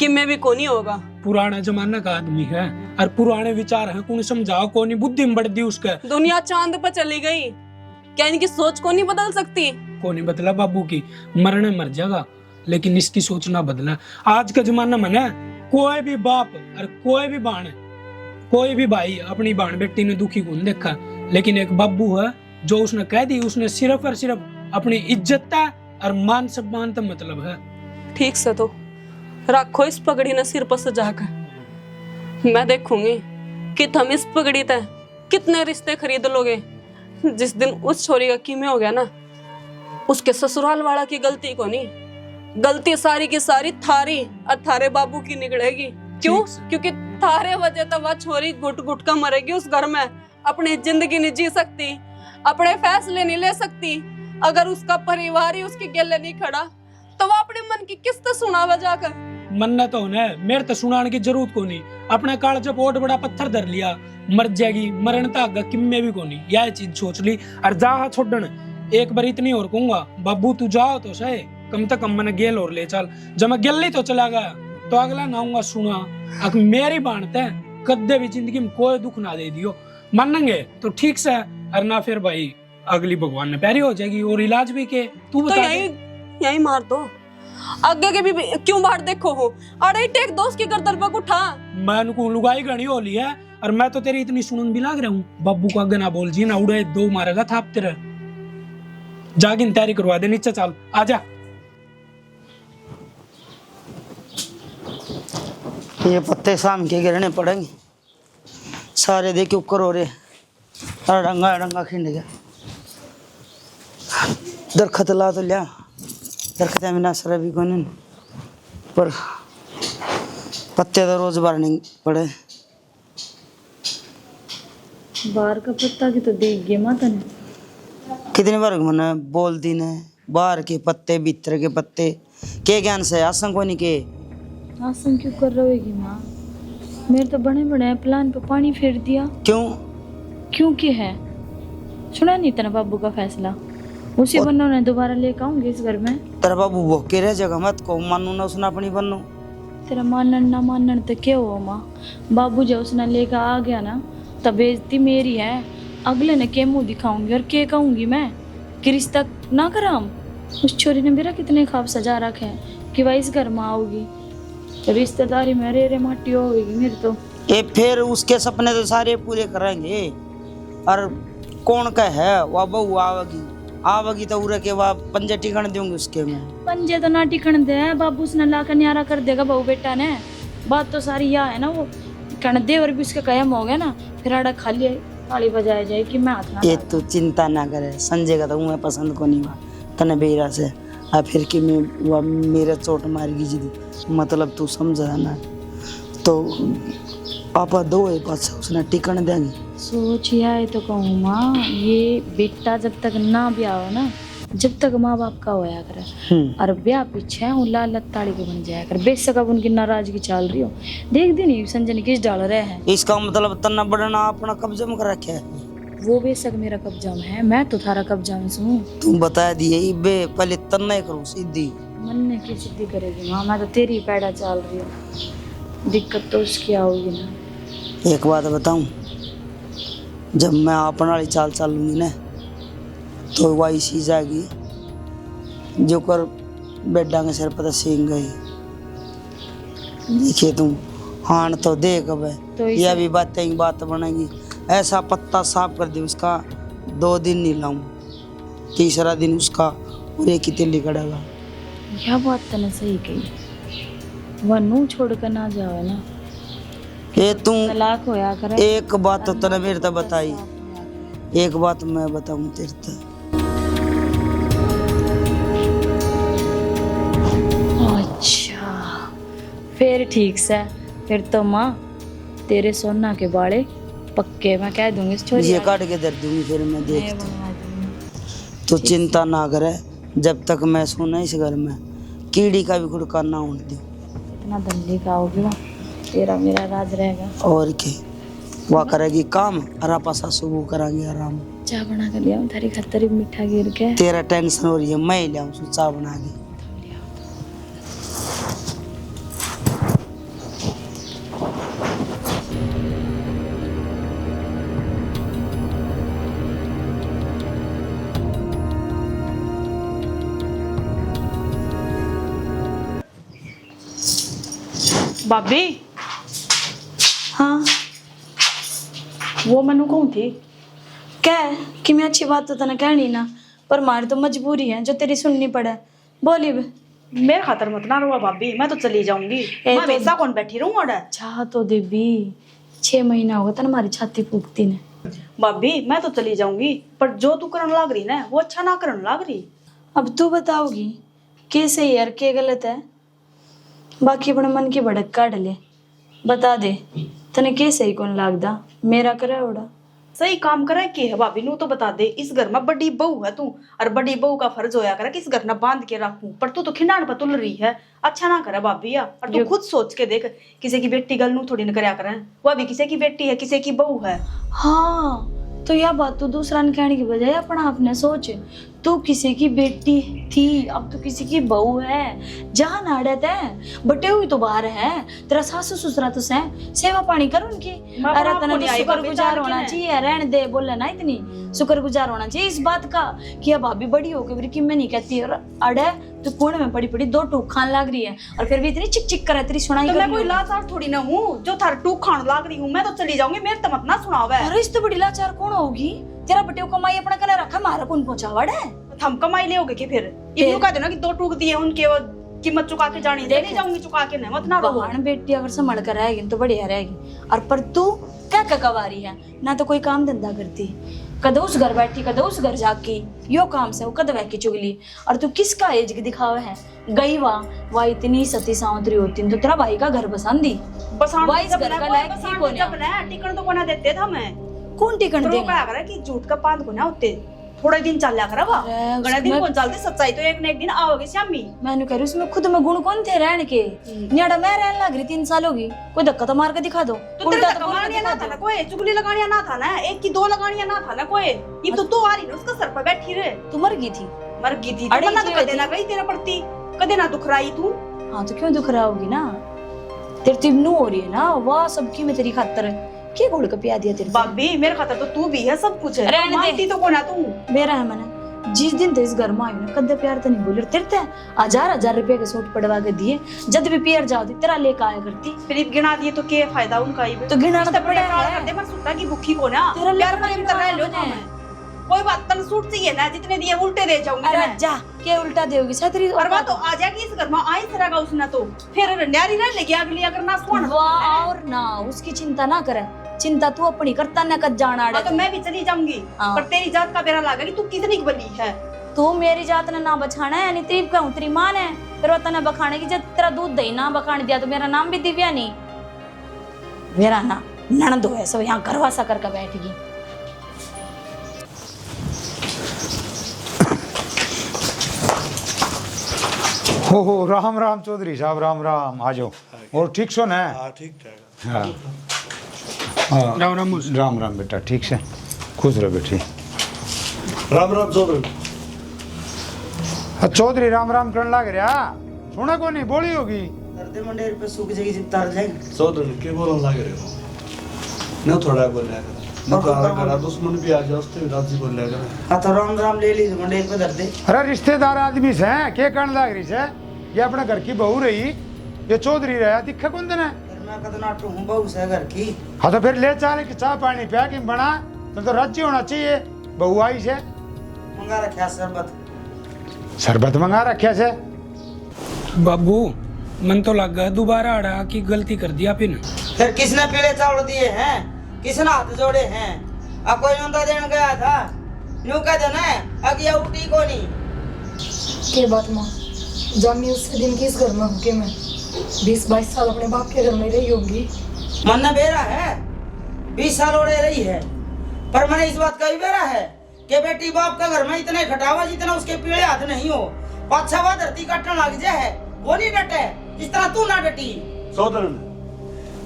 कि मैं भी कोनी होगा। पुराना जमाना का आदमी है और पुराने विचार है, कौन समझाओ कोनी बुद्धि में बढ़ दी उसका। दुनिया चांद पर चली गई, क्या इनकी सोच को नहीं बदल सकती? कोनी बदला बाबू की, मरने मर जाएगा लेकिन इसकी सोच ना बदला। आज का जमाना में ना कोई भी बाप और कोई भी बाण, कोई भी भाई अपनी बाण बेटी ने दुखी को नहीं देखा, लेकिन एक बाबू है जो उसने कह दी, उसने सिर्फ और सिर्फ अपनी इज्जत और मान सम्मान का मतलब है। ठीक से तो रखो इस पगड़ी ने सिर पर सजा कर, मैं देखूंगी कि तुम इस पगड़ी तय कितने रिश्ते खरीद लोगे। जिस दिन उस छोरी का कीमे हो गया ना, उसके ससुराल वाला की गलती को नहीं, गलती सारी की सारी थारी और थारे बाबू की निकलेगी। क्यों? क्योंकि थारे वजह तो वह छोरी घुट घुट कर मरेगी उस घर में, अपनी जिंदगी नहीं जी सकती, अपने फैसले नहीं ले सकती। अगर उसका परिवार ही उसके गले नहीं खड़ा तो वो अपने मन की किस्त सुनावा जाकर। मन्ना तो होना है, मेरे तो सुनाने की जरूरत को नहीं। अपना काल जब बहुत बड़ा पत्थर धर लिया, मर जाएगी, मरण तक किम्मे भी को नहीं, यह चीज सोच ली। और जा छोड़न एक बार इतनी और कहूंगा, बाबू तू जाओ तो सही, कम से कम मैंने गेल और ले चल। जब मैं गेल तो चला गया तो अगला नाऊंगा सुना, अब मेरी बांटते कदे भी जिंदगी में कोई दुख ना दे दियो, मानेंगे तो ठीक से, और ना फिर भाई अगली भगवान ने प्यारी हो जाएगी। और इलाज भी के तू बता, तो यही मार दो, आगे के भी क्यों बाहर देखो हो। अरे टेक दोस्त की गर्दन पर उठा, मैं उनको लुगाई गणी होली है, और मैं तो तेरी इतनी सुनन भी लाग रहा हूँ। बब्बू को आगे ना बोल जी ना उड़े, दो मारेगा थाप तेरे। जागिन तैयारी करवा दे, नीचे चल आजा। ये पत्ते शाम के गिरने पड़ेंगे सारे, देखिए ऊपर हो रहे। अरे डंगा डंगा खिंड गया। दरखत ला तो लिया, दरखत में ना सर भी कौन, पर पत्ते तो रोज भरने पड़े। बाहर का पत्ता की तो देख गया माता ने। कितनी बार मैंने बोल दी ने, बाहर के पत्ते भीतर के पत्ते के ज्ञान से आसन को नहीं के। आसन क्यों कर रही होगी माँ? मेरे तो बड़े बड़े प्लान पे पानी फेर दिया। क्यों? क्योंकि है, सुना नहीं तेरा बाबू का फैसला, उसी बन्नों ने दोबारा लेकर आऊंगी इस घर में। तेरा बाबू भोके रह जगह मत को मानू ना उसने अपनी बन्नू। तेरा मानन ना मानन तो क्या हुआ माँ? बाबू जब उसने लेकर आ गया ना, तब बेइज्जती मेरी है। अगले ने के मुंह दिखाऊंगी और के कहूंगी मैं कि रिश्ता ना कराम। उस छोरी ने मेरा कितने ख्वाब सजा रखे हैं कि वह इस घर में आओगी, तो रिश्तेदारी में रे माटी होगी मेरी तो। ये फिर उसके सपने तो सारे पूरे करेंगे। और कौन का है वह बहू आवेगी, आवेगी तो उरे के बाद पंजे टिकन दूंगी उसके में। पंजे तो ना टिकन दे, बाबू उसने लाकर न्यारा कर देगा बहू बेटा ने। बात तो सारी यह है ना, वो कण दे और भी उसके कायम हो गया ना, फिर आड़ा खाली ताली बजाया जाए कि मैं हाथ ना। ये तो चिंता ना करे, संजय का तो मैं पसंद को नहीं हुआ तने बेरा से। आ फिर कि मैं वह मेरे चोट मारेगी जी, मतलब तू समझा ना। तो आप दो है पास उसने टिकन देंगे। सोचिया है तो कहूँ माँ, ये बेटा जब तक ना ब्याह हो ना, जब तक माँ बाप का होया करे, और ब्याह पीछे उल्ला लत्ताड़ी के बन जाया कर। बेशक अब उनकी नाराजगी चल रही हो, देख दी नहीं संजय ने किस डाल रहे हैं। इसका मतलब तना बढ़ना अपना कब्जे में कर रखे है। वो बेशक मेरा कब्जा में है, मैं तो थारा कब्जा में सुनूं। तुम बता दिए बे, पहले तना ही करो सीधी। मन ने की सिद्धि करेगी माँ, मैं तो तेरी पैड़ा चल रही हूँ, दिक्कत तो उसकी आओगी ना। एक बात बताऊं, जब मैं अपना वाली चाल चलूंगी ना, तो वही चीज आएगी जो कर बेडा के सिर पर सींग गई। देखिए तुम हान तो देख अब तो यह भी बातें ही बात बनेगी। ऐसा पत्ता साफ कर दे उसका, 2 दिन नहीं लाऊं, तीसरा दिन उसका और एक ही तिल्ली कड़ेगा। यह बात तो ना सही कही, वह नू छोड़ कर ना जाओ ना। ये तुम तलाक होया करे। एक बात तो तने मेरे तो बताई, एक बात मैं बताऊं तेरे तो। अच्छा फिर ठीक से, फिर तो माँ तेरे सोना के बाड़े पक्के मैं कह दूंगी इस छोरी। ये काट के दर दूंगी फिर मैं देखता। तो चिंता ना करे, जब तक मैं सोना इस घर में कीड़ी का भी खुड़का ना होने दूं। इतना दल्ली का होगी वहाँ, तेरा मेरा राज रहेगा। और क्या, वह करेगी काम और आप सासू कराएंगे आराम। चाय बना कर लिया थारी खतरी मीठा गिर के। तेरा टेंशन हो रही है, मैं ले आऊँ चाय बना के। भाभी हाँ, वो मनु कहूँ थी क्या कि मैं अच्छी बात तो तने कहनी ना, पर मारी तो मजबूरी है जो तेरी सुननी पड़े। बोली बे। मेरे खातर मत ना रोवा भाभी, मैं तो चली जाऊंगी। मैं हमेशा कौन बैठी रहूं अड़े। चाह तो देवी 6 महीना होगा तन हमारी छाती फूकती ने। भाभी मैं तो चली जाऊंगी, पर जो तू करने लाग रही ना वो अच्छा ना करने लाग रही। अब तू बताओगी के सही है के गलत है? बाकी अपने मन की भड़क काट ले, बता दे तने के सही कौन लागदा, मेरा करे ओड़ा। सही काम करे के है भाभी, नू तो बता दे। इस घर में बड़ी बहू है तू, और बड़ी बहू का फर्ज होया करे कि इस घर में बांध के रखूं, पर तू तो खिंडाण पर तुल रही है। अच्छा ना करे भाभी या, और तू खुद सोच के देख, किसी की बेटी गल नू थोड़ी न करया करे, वह भी किसी की बेटी है, किसी की बहू है। हाँ तो यह बात तू दूसरा ने कहने की बजाय अपना आपने सोच। तू किसी की बेटी थी, अब तू किसी की बहू है। जहाँ नाड़त है बटे हुई तो बाहर है। तेरा सासू ससुरा तो सेवा पानी कर उनकी। मैं अरे आपको तना नहीं आई, शुक्रगुजार बाबी होना जान के चाहिए, रहने दे बोले ना इतनी शुक्रगुजार होना चाहिए इस बात का कि अब भाभी बड़ी हो गई कि मैं नहीं कहती। और अड़े तू कुएं में पड़ी पड़ी 2 टूक खान लग रही है और फिर भी इतनी चिक चिक करे तेरी सुनाई तो कर मैं रही कोई है। लाचार थोड़ी ना हूँ जो थार टूक खान लाग रही हूँ। मैं तो चली जाऊंगी, मेरे तो मत ना सुनावे। अरे इस तो बड़ी लाचार कौन होगी? तेरा बटे कमाई अपना कला रखा, मारा कौन पहुंचावड़ है? हम कमाई ले होगे कि फिर ये कह दो ना कि 2 टूक दिए उनके, वो कीमत चुका के जानी दे नहीं जाऊंगी, चुका के नहीं मत ना रहो। बहन बेटी अगर संभल कर रहेगी तो बढ़िया रहेगी। और पर तू क्या ककवारी है ना, तो कोई काम धंधा करती, कदे उस घर बैठी कदे उस घर जाके यो काम से वो कद वह की चुगली। और तू किसका एज की दिखावा है? गई वाह इतनी सती सावंतरी होती तो तेरा भाई का घर बसांदी वाह इस घर का लायक थी कौन है? टिकट तो कोना देते था मैं कौन टिकट तो देगा? क्या करे कि झूठ का पान को ना होते थोड़ा दिन चल लिया करा वा अरे गणा दिन उसमें- कौन चलते, सच्चाई तो एक न एक दिन आओगे श्यामी। मैंने कह रही उसमें खुद में गुण कौन थे रहने के? न्याड़ा मैं रहने लग रही 3 साल होगी, कोई धक्का तो मार के दिखा दो। तो तेरे उल्टा तक तो बोल के कमानिया ना दिखा था ना दो। कोई, चुगली लगानिया ना था ना, एक की 2 लगानिया ना था ना कोई। ये तो तू आ रही ना उसका सर पर बैठी रहे, तू मर गई थी। मर गई थी अड़े तो मना इसलिए तो कदे ना गई तेरे प्रति, कदे ना दुख रही तू। हाँ तो क्यों दुख रहा होगी ना, तेरे तिन्नू हो रही है ना वाह सबकी में तेरी खातर क्या घोड़ का पिया दिया तेरे से? बाबी मेरे खातर तो तू भी है, सब कुछ है, रहने दे। मानती तो कोना तू। मेरा है मैंने जिस दिन ते इस घर में आई ना कदे प्यार तो नहीं बोली, तेरे ते 1000 रुपए के सूट पड़वा के दिए, जब भी पियर जाओ तेरा लेकर आया करती। फिर गिना दिए तो क्या फायदा उनका? ही तो गिनाना तो पड़ा है। कर दे, मैं सुट्टा की भूखी को ना तेरा प्यार लेकर प्रेम कर रहे लो मैंने। मैं। कोई बात तन सूट चाहिए ना, जितने दिए उल्टे दे जाऊंगी अरे मैं। जा के उल्टा देगी छतरी और बात तो आ जाएगी इस घर में, आई सरेगा उसने तो फिर न्यारी रह लेगी अगली अगर ना सुन। वाह और ना उसकी चिंता ना करे, चिंता तू अपनी करता न कद जाना हाँ, अड़े। तो मैं भी चली जाऊंगी, हाँ। पर तेरी जात का बेरा लागा कि तू कितनी बली है। तू मेरी जात ने ना बछाना है, नहीं तेरी कहूँ तेरी मां ने फिर वतन ने बखाने की, जब तेरा दूध दही ना बखाने दिया तो मेरा नाम भी दिव्या नहीं, मेरा ना ननद है सब यहाँ करवा सा करके बैठेगी। हो राम राम चौधरी साहब, राम राम। आ जाओ। और ठीक सो ना? हाँ ठीक ठाक। हाँ हाँ, राम राम राम राम बेटा, ठीक से खुश रहो बेटी। राम राम चौधरी। चौधरी राम राम करने लग रहा, सुना को नहीं बोली होगी? दर्दे मंडेर पे सूख जाएगी जब तार जाएगी। चौधरी के बोलने लग रहे हो न, थोड़ा बोल रहा करा दुश्मन भी आ जाए उससे भी राजी बोल रहा करा। हाँ तो राम राम ले लीजिए मंडेर पे दर्दे। अरे रिश्तेदार आदमी से क्या करने लग रही से? ये अपने घर की बहू रही, ये चौधरी रहा, दिखा कौन देना? फिर मैं कद नाटू हूँ बहू से घर की। हाँ तो फिर ले चाले कि चाय पानी पिया कि बना तो राजी होना चाहिए। बहू आई से मंगा रखा शरबत, शरबत मंगा रखा से। बाबू मन तो लग गया दोबारा अड़ा की गलती कर दिया फिर। फिर किसने पीले चावल दिए हैं, किसने हाथ जोड़े हैं? अब कोई नौता देने गया था, यूं कह देना अगिया उठी को नहीं। के बात माँ जामी उससे दिन की इस घर में होके मैं 20-22 साल अपने बाप के घर में रही होगी। मन ने बेरा है 20 साल ओढ़े रही है, पर मैंने इस बात का भी बेरा है कि बेटी बाप का घर में इतने घटावा जितना उसके पीले हाथ नहीं हो। पाछावा धरती काटने लग जाए वो नहीं डटे जिस तरह तू ना डटी। चौधरी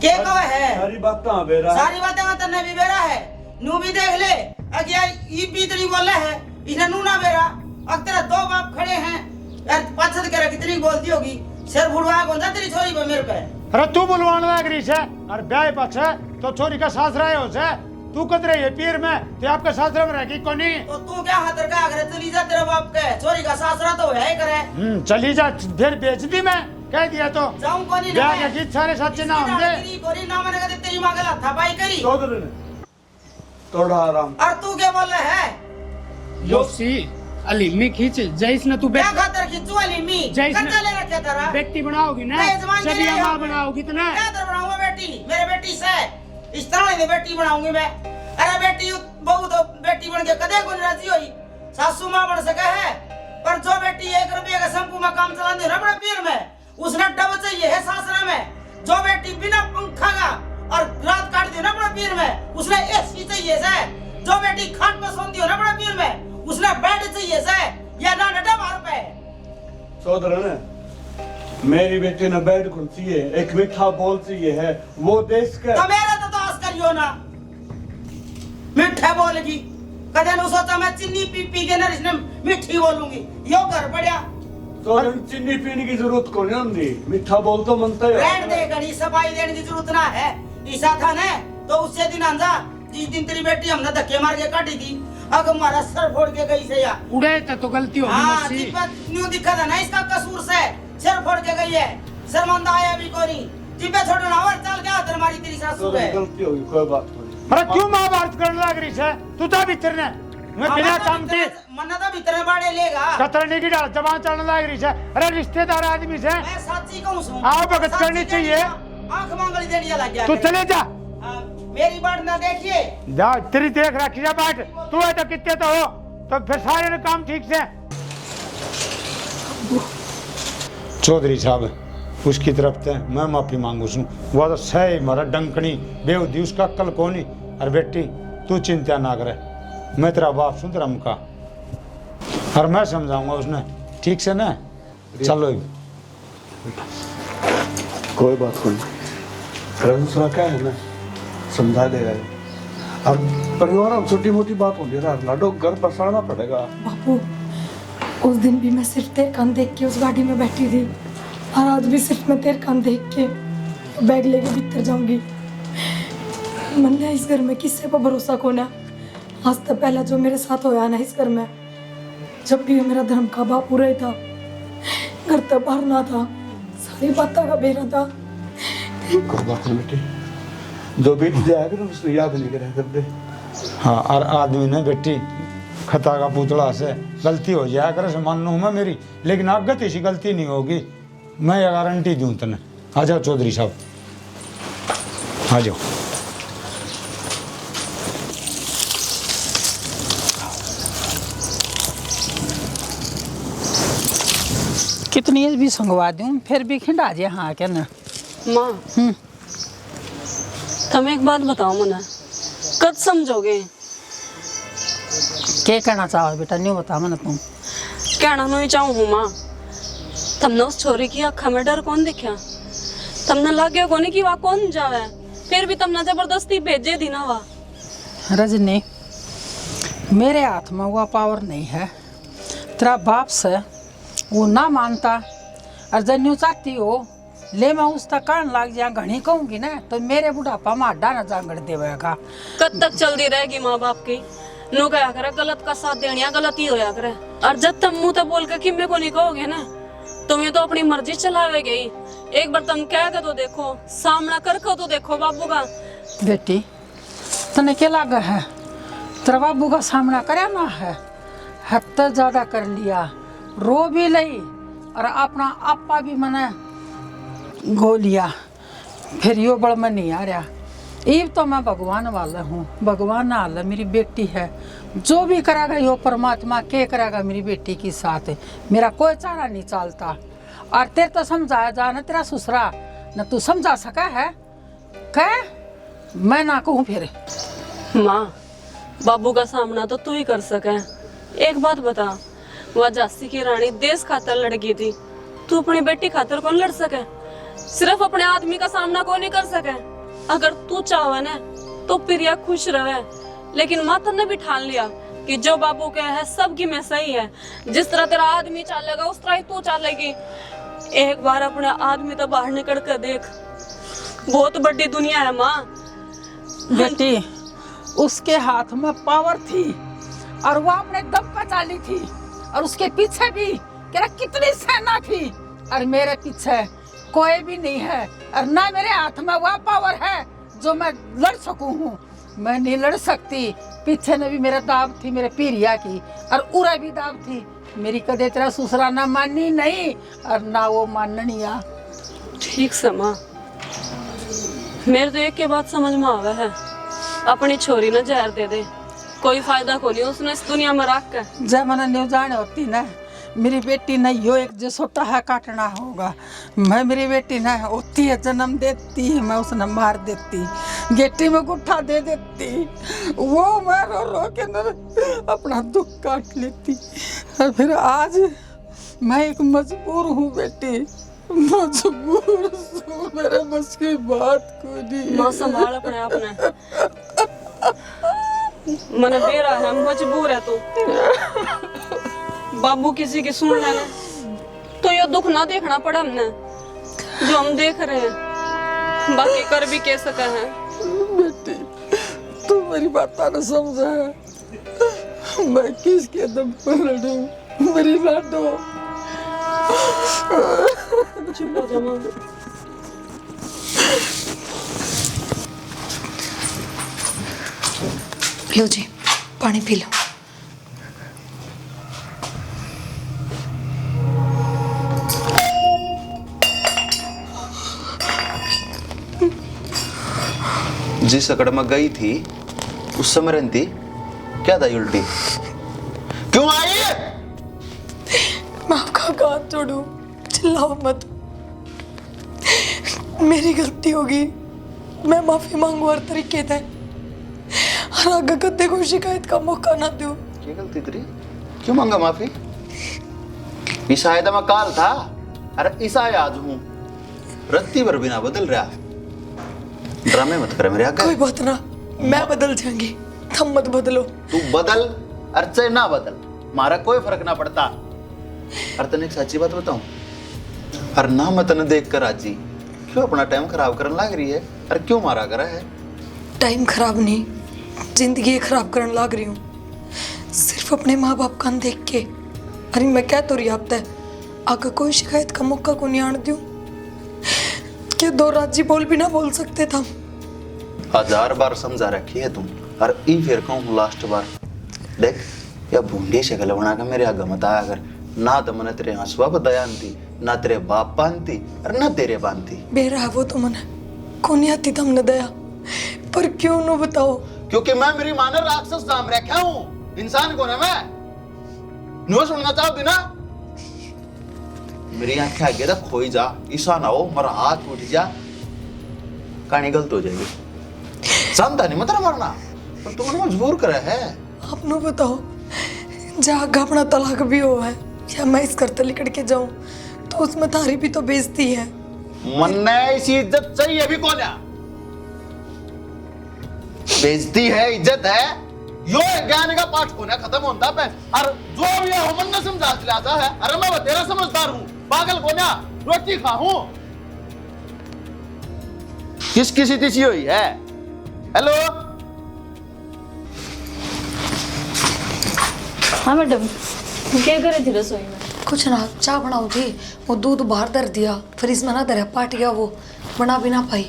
के कवा है सारी बात कहाँ बेरा? सारी बातें वहाँ ने भी बेरा है, नू भी देख ले। अगिया ये भी इतनी बोले है, इसने नू ना बेरा। अब तेरा 2 बाप खड़े हैं यार, पछद करे कितनी बोलती होगी, सिर फुड़वा गोंदा तेरी छोरी पे मेरे पे। अरे तू बुलवाने लग रही से, और ब्याह पाछे तो छोरी का सासरा है उसे। तू कद रही है पीर में, ते आपका सासरा में रहेगी कोनी। तो तू क्या हाथ का आगे चली जा, तेरे बाप के छोरी का सासरा तो है करे। चली जा, फिर बेच दी मैं, कह दिया तो जाऊं कोनी ना ब्याह मैं। के गीत सारे सच्चे ना होंगे। तेरी कोरी ना मैंने कहा तेरी मां गलत था भाई करी। चौधरी ने थोड़ा आराम। और तू क्या बोल रहा है? योसी अली में खींच जैस ना तू क्या खातर खिंचू वाली मी जैसे- कच्चा ले रखे तेरा। व्यक्ति बनाओगी ना, मैं जवान के जब लिए ये माँ आऊं। बनाओगी तो ना। क्या तर बनाऊंगा बेटी, मेरे बेटी से इस तरह की बेटी बनाऊंगी मैं। अरे बेटी बहू तो बेटी बन के कदे कोई राजी हुई, सासू माँ बन सके है, पर जो बेटी 1 रुपये का शंपू में काम चला दे ना अपने पीर में, उसने डब चाहिए है सासरा में। जो बेटी बिना पंखा का और रात काट दी ना अपने पीर में, उसने एसी चाहिए से। जो बेटी खाट पे सोती हो ना अपने पीर में, उसने बेड चाहिए से, या ना डटा मार पे। चौधरी ने मेरी बेटी ने बेड कौन चाहिए, एक मीठा बोल चाहिए है, वो देश के। तो मेरा तो आस करियो ना, मिठा बोलेगी। कदे नु सोचा मैं चीनी पी पी के ना इसने मीठी बोलूंगी यो घर बढ़िया तो चीनी पीने की जरूरत कौन है होंगी मीठा बोल तो मनता है रहने दे घड़ी सफाई देने की जरूरत ना है ईसा था ना तो उससे दिन आंजा जिस दिन तेरी बेटी हमने धक्के मार के काटी थी अब हमारा सर फोड़ के गई से या उड़े तो गलती होगी हाँ मस्सी। न्यू दिक्कत है ना इसका कसूर से सर फोड़ के गई है शर्मंदा आया भी कोई नहीं जिब्बे छोड़ना और चल गया उधर हमारी तेरी सासू है गलती होगी कोई बात नहीं अरे क्यों महाभारत करने लग रही है तू तो भीतर ने मैं बिना काम के मन्ना तो भीतर में बाड़े लेगा कतरनी की डाल जबान चलने लग रही है अरे रिश्तेदार आदमी से मैं सच्ची कहूं सू आओ भगत करनी चाहिए आंख मांगली देनी लग गया तू चले जा मेरी बात ना देखिए जा तेरी देख रखी जा बाट तू है तो कितने तो हो तो फिर सारे ने काम ठीक से चौधरी साहब उसकी तरफ से मैं माफी मांगू छू वो तो सही मारा डंकनी बेहूदी उसका अक्ल कोनी और बेटी तू चिंता ना करे मैं तेरा बाप सुन तेरा मुका और मैं समझाऊंगा उसने ठीक से ना चलो कोई बात नहीं दूसरा क्या है ना समझा देगा अब परिवार में छोटी मोटी बात होती है लाडो घर बसाना पड़ेगा बापू उस दिन भी मैं सिर्फ तेरे कान देख के उस गाड़ी में बैठी थी और आज भी सिर्फ मैं तेरे कान देख के बैग लेके भीतर जाऊंगी मैंने इस घर में किससे पर भरोसा खोना आज तक पहला जो मेरे साथ होया ना इस घर में जब भी मेरा धर्म का बापू रहा था घर तक बाहर ना था सारी बातें का बेरा था कोई बात नहीं बेटी जो बीत जाएगा ना उसने याद नहीं करा कर दे हाँ और आदमी ने बेटी खता का पुतला से गलती हो जाया करे से मान लूँ मैं मेरी लेकिन आगत ऐसी गलती नहीं होगी मैं ये गारंटी दूँ तने आ जाओ चौधरी साहब आ जाओ कितनी भी संगवा दूं फिर भी खिंडा जे हाँ क्या ना माँ तुम एक बात बताओ मना कब समझोगे क्या कहना चाहो बेटा नहीं बता मना तुम कहना नहीं चाहूँ माँ तुमने उस छोरी की आँखा में डर कौन देखा तुमने लगे कोनी कि वहाँ कौन जावे फिर भी तुमने जबरदस्ती भेजे दी ना वहाँ रजनी मेरे हाथ में वो पावर नहीं है तेरा बाप से वो ना मानता और जन्यू चाहती हो ले मैं उस तक कान लाग जा घनी कहूंगी ना तो मेरे बुढ़ापा में अड्डा ना जांगड़ देवेगा कब तक चलती रहेगी माँ बाप की नो कहा करे गलत का साथ देनिया गलत ही होया करे और जब तुम मुंह तो बोल के कि मेरे को नहीं कहोगे ना तुम्हें तो अपनी मर्जी चलावेगे ही एक बार तुम कह के तो देखो सामना करके तो देखो बाबू का बेटी तने क्या लगा है तेरा बाबू का सामना करे ना है हद तक ज्यादा कर लिया रो भी लई और अपना आपा भी मने गो लिया फिर यो बड़ मन नहीं आ रहा ईब तो मैं भगवान वाला हूँ भगवान वाला मेरी बेटी है जो भी करेगा यो परमात्मा के करेगा मेरी बेटी के साथ मेरा कोई चारा नहीं चलता और तेरे तो समझाया जा ना तेरा ससुरा न तू समझा सका है कह मैं ना कहूँ फिर माँ बाबू का सामना तो तू ही कर सके एक बात बता वह झांसी की रानी देश खातर लड़की थी तू अपनी बेटी खातर कौन लड़ सके सिर्फ अपने आदमी का सामना कौन नहीं कर सके अगर तू चाहे ना तो प्रिया खुश रहे लेकिन माता ने भी ठान लिया कि जो बाबू कहे है सबकी में सही है जिस तरह तेरा आदमी चलेगा उस तरह ही तू चलेगी एक बार अपने आदमी तो बाहर निकल कर देख बहुत बड़ी दुनिया है माँ बेटी उसके हाथ में पावर थी और वो अपने दम पर चाली थी और उसके पीछे भी तेरा कितनी सेना थी और मेरे पीछे कोई भी नहीं है और ना मेरे हाथ में वह पावर है जो मैं लड़ सकूं हूँ मैं नहीं लड़ सकती पीछे ने भी मेरा दाव थी मेरे पीरिया की और उरा भी दाव थी मेरी कदे तेरा ससुरा ना माननी नहीं और ना वो माननिया ठीक समा मेरे तो एक के बात समझ में आवा है अपनी छोरी ना जहर दे दे कोई फायदा को नहीं उसने इस दुनिया में रख कर जब मैंने न्यू जाने होती ना मेरी बेटी नहीं हो एक जो छोटा है काटना होगा मैं मेरी बेटी ना होती है जन्म देती है मैं उसने मार देती गेटी में गुट्ठा दे देती वो मैं रो रो के न अपना दुख काट लेती और फिर आज मैं एक मजबूर हूँ बेटी मजबूर हूँ मेरे बस की बात को नहीं माँ संभाल अपने आप ने मन दे रहा है मजबूर है तू बाबू किसी की सुन लेना तो ये दुख ना देखना पड़ा हमने जो हम देख रहे हैं। बाकी कर भी कह सका है। बेटी तू मेरी बात ना समझा है। मैं किसके दम पर लड़ूं मेरी लाडो। चुप हो जा मां। लो जी पानी पी लो। जिस अकड़ में गई थी उस समय रहती क्या था उल्टी? क्यों आई? मैं आपका हाथ जोड़ू, चिल्लाओ मत। मेरी गलती होगी, मैं माफी मांगू हर तरीके से। और आगे कदे कोई शिकायत का मौका ना दूं। क्या गलती तेरी? क्यों मांगा माफी? ईसा मैं काल था, अरे ईसा आज हूँ। रत्ती भर बिना बदल रहा। ड्रामे मत करे मेरे आगे। कोई बात ना, मैं बदल जाऊंगी, तुम मत बदलो। तू बदल अर्चे ना बदल, मारा कोई फर्क ना पड़ता। और तने एक सच्ची बात बताऊं, और ना मैं तने देख कर आजी क्यों अपना टाइम खराब करने लग रही है? और क्यों मारा करा है? टाइम खराब नहीं, जिंदगी खराब करने लग रही हूँ सिर्फ अपने माँ बाप का देख के। अरे मैं क्या तो रही आप तय आगे कोई शिकायत का मौका को नहीं आने दूं कि दो राजी बोल भी ना बोल सकते था। 1000 बार समझा रखी है तुम, और ई फिर कहूँ लास्ट बार देख, या भूंडी शक्ल बना के मेरे आगे मत आया कर। ना तो मैंने तेरे हंसुआ पर दया थी, ना तेरे बाप बांधती और ना तेरे बांधती। बेरा वो तो मन को नहीं आती तुमने दया, पर क्यों न बताओ? क्योंकि मैं मेरी माँ ने राक्षस नाम रखा हूँ, इंसान को ना मैं नो सुनना चाहती ना। मेरी आंखें आगे तक खोई जा, ईसा ना हो मेरा हाथ उठ जा, कहानी गलत हो जाएगी। जानता नहीं मतलब मरना, पर तुमने मजबूर करा है। आप नो बताओ, जाग अपना तलाक भी हो है या मैं इस घर से निकल के जाऊं तो उसमें थारी भी तो बेइज्जती है। मन ने इसी इज्जत चाहिए भी कौन है? बेइज्जती है, इज्जत है, यो ज्ञान का पाठ होना खत्म होता पे। और जो भी है मन ने समझा दिलाता है। अरे मैं तेरा समझदार हूँ, पागल को ना रोटी खाऊं। किसकी स्थिति हुई है? हेलो हाँ मैडम, क्या कर रही थी रसोई में? कुछ ना, चाय बनाऊ थी, वो दूध बाहर धर दिया, फ्रिज में ना धरा, पाट गया, वो बना भी ना पाई।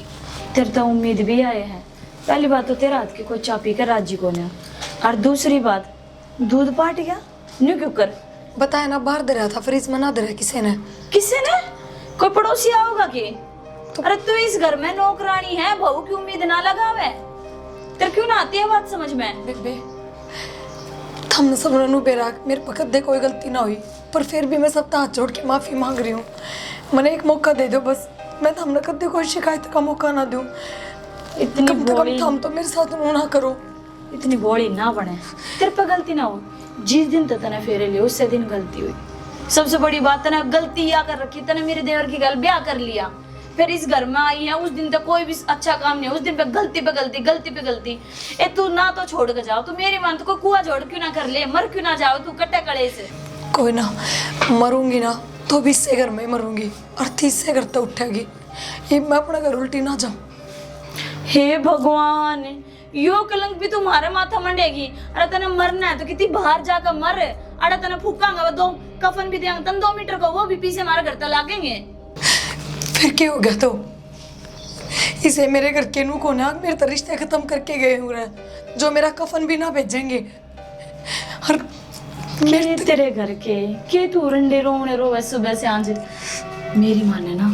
तेरे तो उम्मीद भी आए हैं। पहली बात तो तेरा हाथ की कोई चाय पी कर राजी को नहीं, और दूसरी बात दूध पाट गया न्यू क्यों कर? बताया ना, बाहर धरा था, फ्रिज में ना धरा किसी ने। किसी ने? कोई पड़ोसी आओगा कि? तो अरे तू इस घर में नौकरानी है, बहू की उम्मीद ना लगावे। तेरे क्यों ना आती है बात समझ में? बेबे हमने सब रनू बेरा, मेरे पकड़ दे कोई गलती ना हुई, पर फिर भी मैं सबका हाथ जोड़ के माफी मांग रही हूँ। मैंने एक मौका दे दो बस, मैं हमने कभी कोई शिकायत का मौका ना दूं। इतनी कम से कम थम तो मेरे साथ ना करो। इतनी बोली ना बने, तेरे पे गलती ना हो। जिस दिन तो तने फेरे लिए उससे दिन गलती हुई। सबसे बड़ी बात तने गलती या कर रखी, तने मेरे देवर की गल ब्याह कर लिया, फिर इस घर में आई है, उस दिन तक कोई भी अच्छा काम नहीं, उस दिन पे गलती पे गलती, गलती पे गलती। ए तू ना तो छोड़ के जाओ, तू मेरी मान तो कोई कुआ जोड़ क्यों ना कर ले, मर क्यों ना जाओ तू कट्टे कड़े से। कोई ना, मरूंगी ना तो भी इससे घर में मरूंगी, और 30 से घर तो उठेगी, ये मैं अपना घर उल्टी ना जाऊं। हे भगवान, यो कलंक भी तुम्हारे माथा मंडेगी। अरे तने मरना है तो कितनी बाहर जाकर मर। अरे तने फूकांगा, दो कफन भी देंगे तन 2 मीटर का, वो भी पीछे हमारे घर तक लागेंगे। फिर क्या हो गया? तो इसे मेरे घर के नू को ना मेरे तो रिश्ते खत्म करके गए हुए, जो मेरा कफन भी ना भेजेंगे। और मेरे तेरे घर के तू रंडे रोने रोवे सुबह से आज। मेरी माने ना,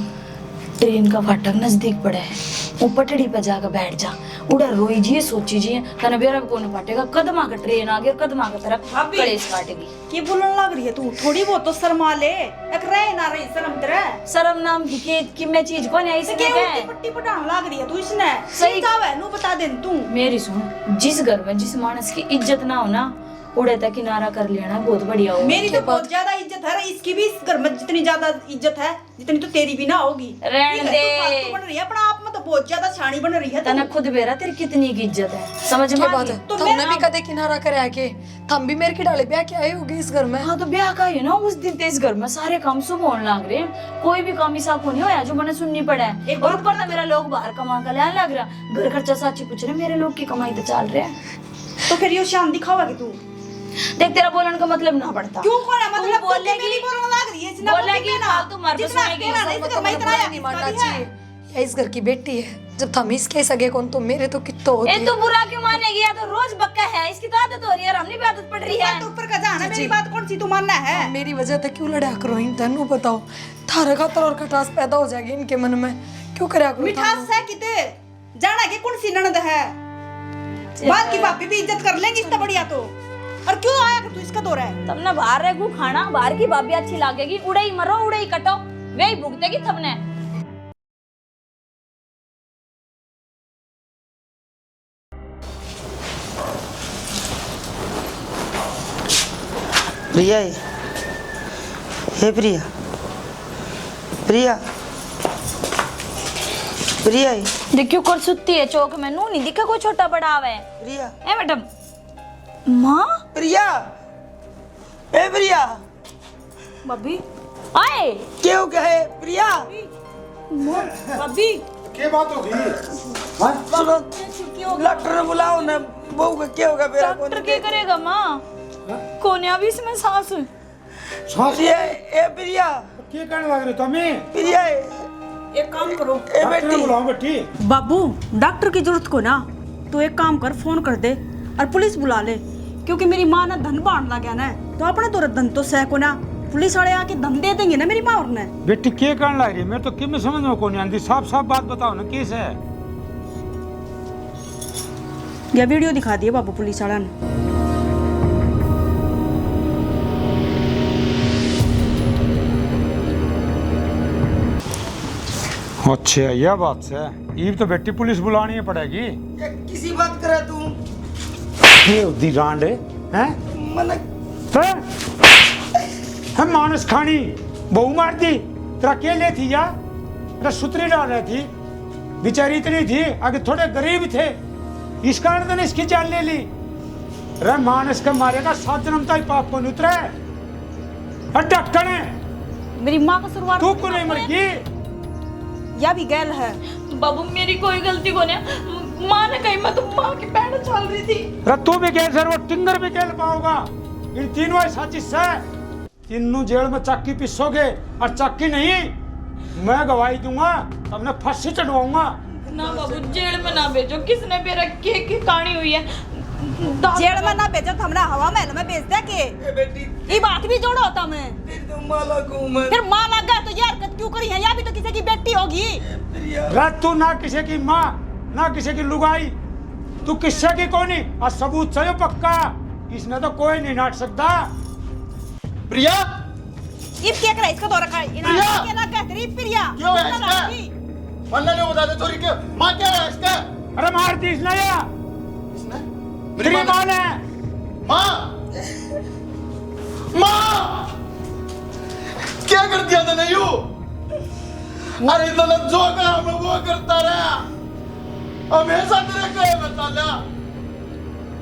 ट्रेन का फाटक नजदीक पड़ा है, वो पटड़ी पे जाकर बैठ जा, उड़ा रोई जी सोची जी तने बेरा कोने फाटेगा, कदमा का ट्रेन आ गया, कदमा का तरफ कलेस काटेगी। की बोलने लग रही है तू? थोड़ी बहुत तो शर्मा ले, एक रहे ना रही शर्म तेरे। शर्म नाम की मैं चीज को नहीं ऐसे क्या पट्टी पटान लग रही है तू इसने? सही का है, नु बता दे तू। मेरी सुन, जिस घर में जिस मानस की इज्जत ना हो ना, उड़े तक किनारा कर लेना बहुत बढ़िया हो। मेरी तो बहुत ज्यादा इज्जत है, इसकी भी इस घर में जितनी ज्यादा इज्जत है जितनी तो तेरी भी ना होगी। रहने दे। बन रही है अपना आप में तो बहुत ज्यादा छानी बन रही है। तने खुद बेरा तेरी कितनी की इज्जत है, समझ में क्या आ बात गई? है? तो तुमने मैं भी अब- कदे किनारा करे आके हम भी मेरे की डाले ब्याह के आए होगे इस घर में। हाँ तो ब्याह का है ना, उस दिन ते इस घर में सारे काम शुभ होने लग रहे हैं, कोई भी काम ऐसा को नहीं होया जो मैंने सुननी पड़ा है। और ऊपर तो मेरा लोग बाहर कमा कर लाने लग रहा, घर खर्चा साची पूछ रहे, मेरे लोग की कमाई तो चल रहे हैं। तो फिर ये शान दिखावा कि तू देख तेरा बोलने का मतलब ना पड़ता। क्यों कोना मतलब तू बोलेगी- मेरी बोलने लग रही है, इतना बोलेगी फालतू मार पे जितना सुनेगी, कहना ना इस घर में इतना नहीं मानना चाहिए। या इस घर की बेटी है, जब हम इसके सगे कौन तो मेरे तो कितना होती ए है। तू बुरा क्यों मानेगी? या तो रोज बक्का है, इसकी तो आदत हो रही है और हमने भी आदत पड़ रही है। तो ऊपर का जाना, मेरी बात कौन सी तू मानना है? मेरी वजह से क्यों लड़ा करो इन तनु बताओ, थारा खातर और खटास पैदा हो जाएगी इनके मन में, क्यों करया करो? मिठास है किते जाना के कौन सी ननद है? बात की भाभी भी इज्जत कर लेंगी इतना बढ़िया तो। और क्यों आया कि तू इसका दौरा है? तमने बाहर रहेगू खाना, बाहर की भाभी अच्छी लागेगी, उड़े ही मरो उड़े ही कटो, वे ही भुगतेगी तमने। प्रिया हे प्रिया प्रिया प्रिया देखियो कर सुत्ती है चौक में, नू नहीं दिखा कोई छोटा बड़ा आवे। प्रिया ए मैडम माँ प्रिया ए प्रिया भाभी आए क्यों कहे प्रिया भाभी क्या बात होगी? सुनो डॉक्टर ने बुलाओ ना, बहू का क्या होगा मेरा? डॉक्टर क्या करेगा माँ? कोन्या भी इसमें सांस प्रिया ए प्रिया क्या करने लग रहे तुम्हें? प्रिया एक काम करो ए बेटी बुलाओ बेटी। बाबू, डॉक्टर की जरूरत को ना तो एक काम कर, फोन कर दे और पुलिस बुला ले, क्योंकि मेरी माँ ना धन बांट ला गया ना, तो अपने तो धन तो सह को ना पुलिस वाले आके धन दे देंगे ना मेरी माँ और ने। बेटी क्या करने लग रही है? मैं तो किम समझ में कौन आती, साफ साफ बात बताओ ना कैसे है? या वीडियो दिखा दिए बाबू पुलिस वाला ने। अच्छा यह बात है, ये तो बेटी पुलिस बुलानी ही पड़ेगी। किसी बात करे तू ये उदी रांड है मन हम मानस खानी बहू मार दी तेरा के ले थी या तेरा सुतरी डाल रही थी, बेचारी इतनी थी आगे थोड़े गरीब थे, इस कारण ने इसकी जान ले ली। रे मानस का मारेगा 7 जन्म तक पाप को उतरे ढक्कन है, मेरी माँ का शुरुआत तू को नहीं मर गई। या भी गैल है बाबू, मेरी कोई गलती को नहीं, माँ ने कही मैं तो माँ की पैर चल रही थी। रे तू भी खेल सर, वो टिंगर भी खेल पाओगा। इन तीनों साजिश है, तीनों जेल में चक्की पिसोगे और चक्की नहीं मैं गवाही दूंगा, तुमने फांसी चढ़वाऊंगा। ना बाबू, जेल में ना भेजो, किसने मेरा की कहानी हुई है? जेल में ना भेजो तो हमरा हवा महल में भेज दे के। ये बात भी जोड़ो होता मैं फिर माँ लग गया तो ये हरकत क्यों करी है? या भी तो किसी की बेटी होगी। रे तू ना किसी की माँ ना किसी की लुगाई, तू किससे की कोनी और सबूत चाहिए पक्का, इसने तो कोई नहीं नाट सकता। प्रिया इब क्या करा इसका दौरा का प्रिया! क्या ना कहते रे प्रिया क्यों है इसका? वरना नहीं बता दे चोरी क्यों? माँ क्या है इसका? अरे मार दी इसने या इसने तेरी मेरी माँ ने। माँ माँ क्या कर दिया तूने यू? अरे तूने जो कहा मैं वो करता रहा, हमेशा तेरे कहे मैं चाला,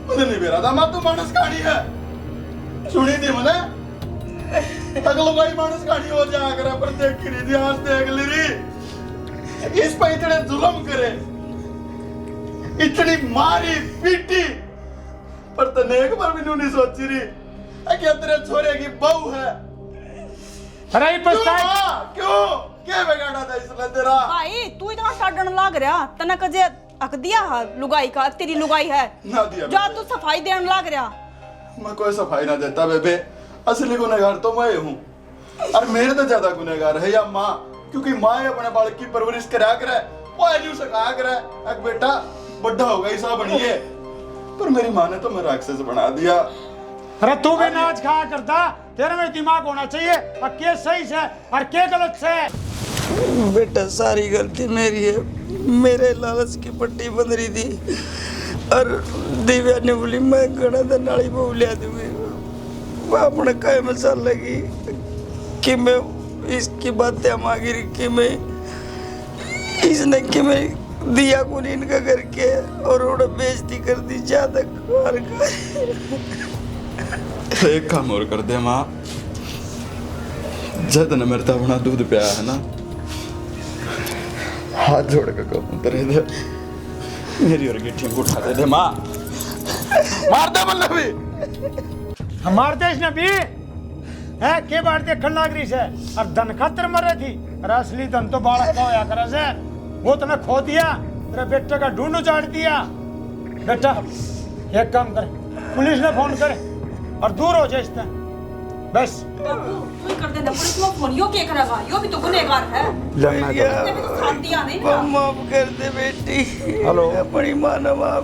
मुझे नहीं बेरा था माँ तू मानस कहानी है सुनी थी मैंने, अगलो भाई मानस कहानी हो जाया करे पर देख की नहीं थी, आज देख ली रही, इस पर इतने जुल्म करे, इतनी मारी पीटी, पर तने एक बार भी नहीं सोची रही क्या तेरे छोरे की बहू है। अरे क्यों माँ? क्यों क्या बिगाड़ा था इसने तेरा? भाई तू इतना साडन लाग रहा तना कजे हक दिया है लुगाई का, तेरी लुगाई है ना दिया जा तू सफाई देने लाग रहा। मैं कोई सफाई ना देता बेबे, असली गुनहगार तो मैं हूँ और मेरे तो ज्यादा गुनहगार है या माँ, क्योंकि माँ अपने बालक की परवरिश करा करे, वो ऐसी सिखा करे एक बेटा बड़ा होगा ऐसा बनिए, पर मेरी माँ ने तो मेरा राक्षस बना दिया। अरे तू भी नाच खाया करता, तेरे में दिमाग होना चाहिए और क्या सही से और क्या गलत से। बेटा सारी गलती मेरी है, मेरे लालच की पट्टी बंध रही थी और दिव्या ने बोली मैं गणा तो नाली में लिया दूंगी, वह अपने काय में चल लगी कि मैं इसकी बातें मांगी रही कि मैं इसने कि मैं दिया को इनका करके और उन्होंने बेइज्जती कर दी ज्यादा कर एक काम और कर दे माँ, जद न मरता बना दूध पिया है ना, हाथ जोड़ के कहूँ तेरे दे मेरी और गिट्ठी को उठा दे माँ, मार दे बल्ले भी। हम मारते इसने भी है के बार दे खल लाग रही से और धन खातर मरे थी और असली धन तो बालक का होया करे से, वो तने खो दिया, तेरे बेटे का ढूंढ उजाड़ दिया। बेटा एक काम कर, पुलिस ने फोन करे और दूर हो जाए इससे बस। तू कर देना पुलिस में फोन, यो क्या करेगा, यो भी तो गुनहगार है। माफ कर दे बेटी, हेलो अपनी माँ ना माफ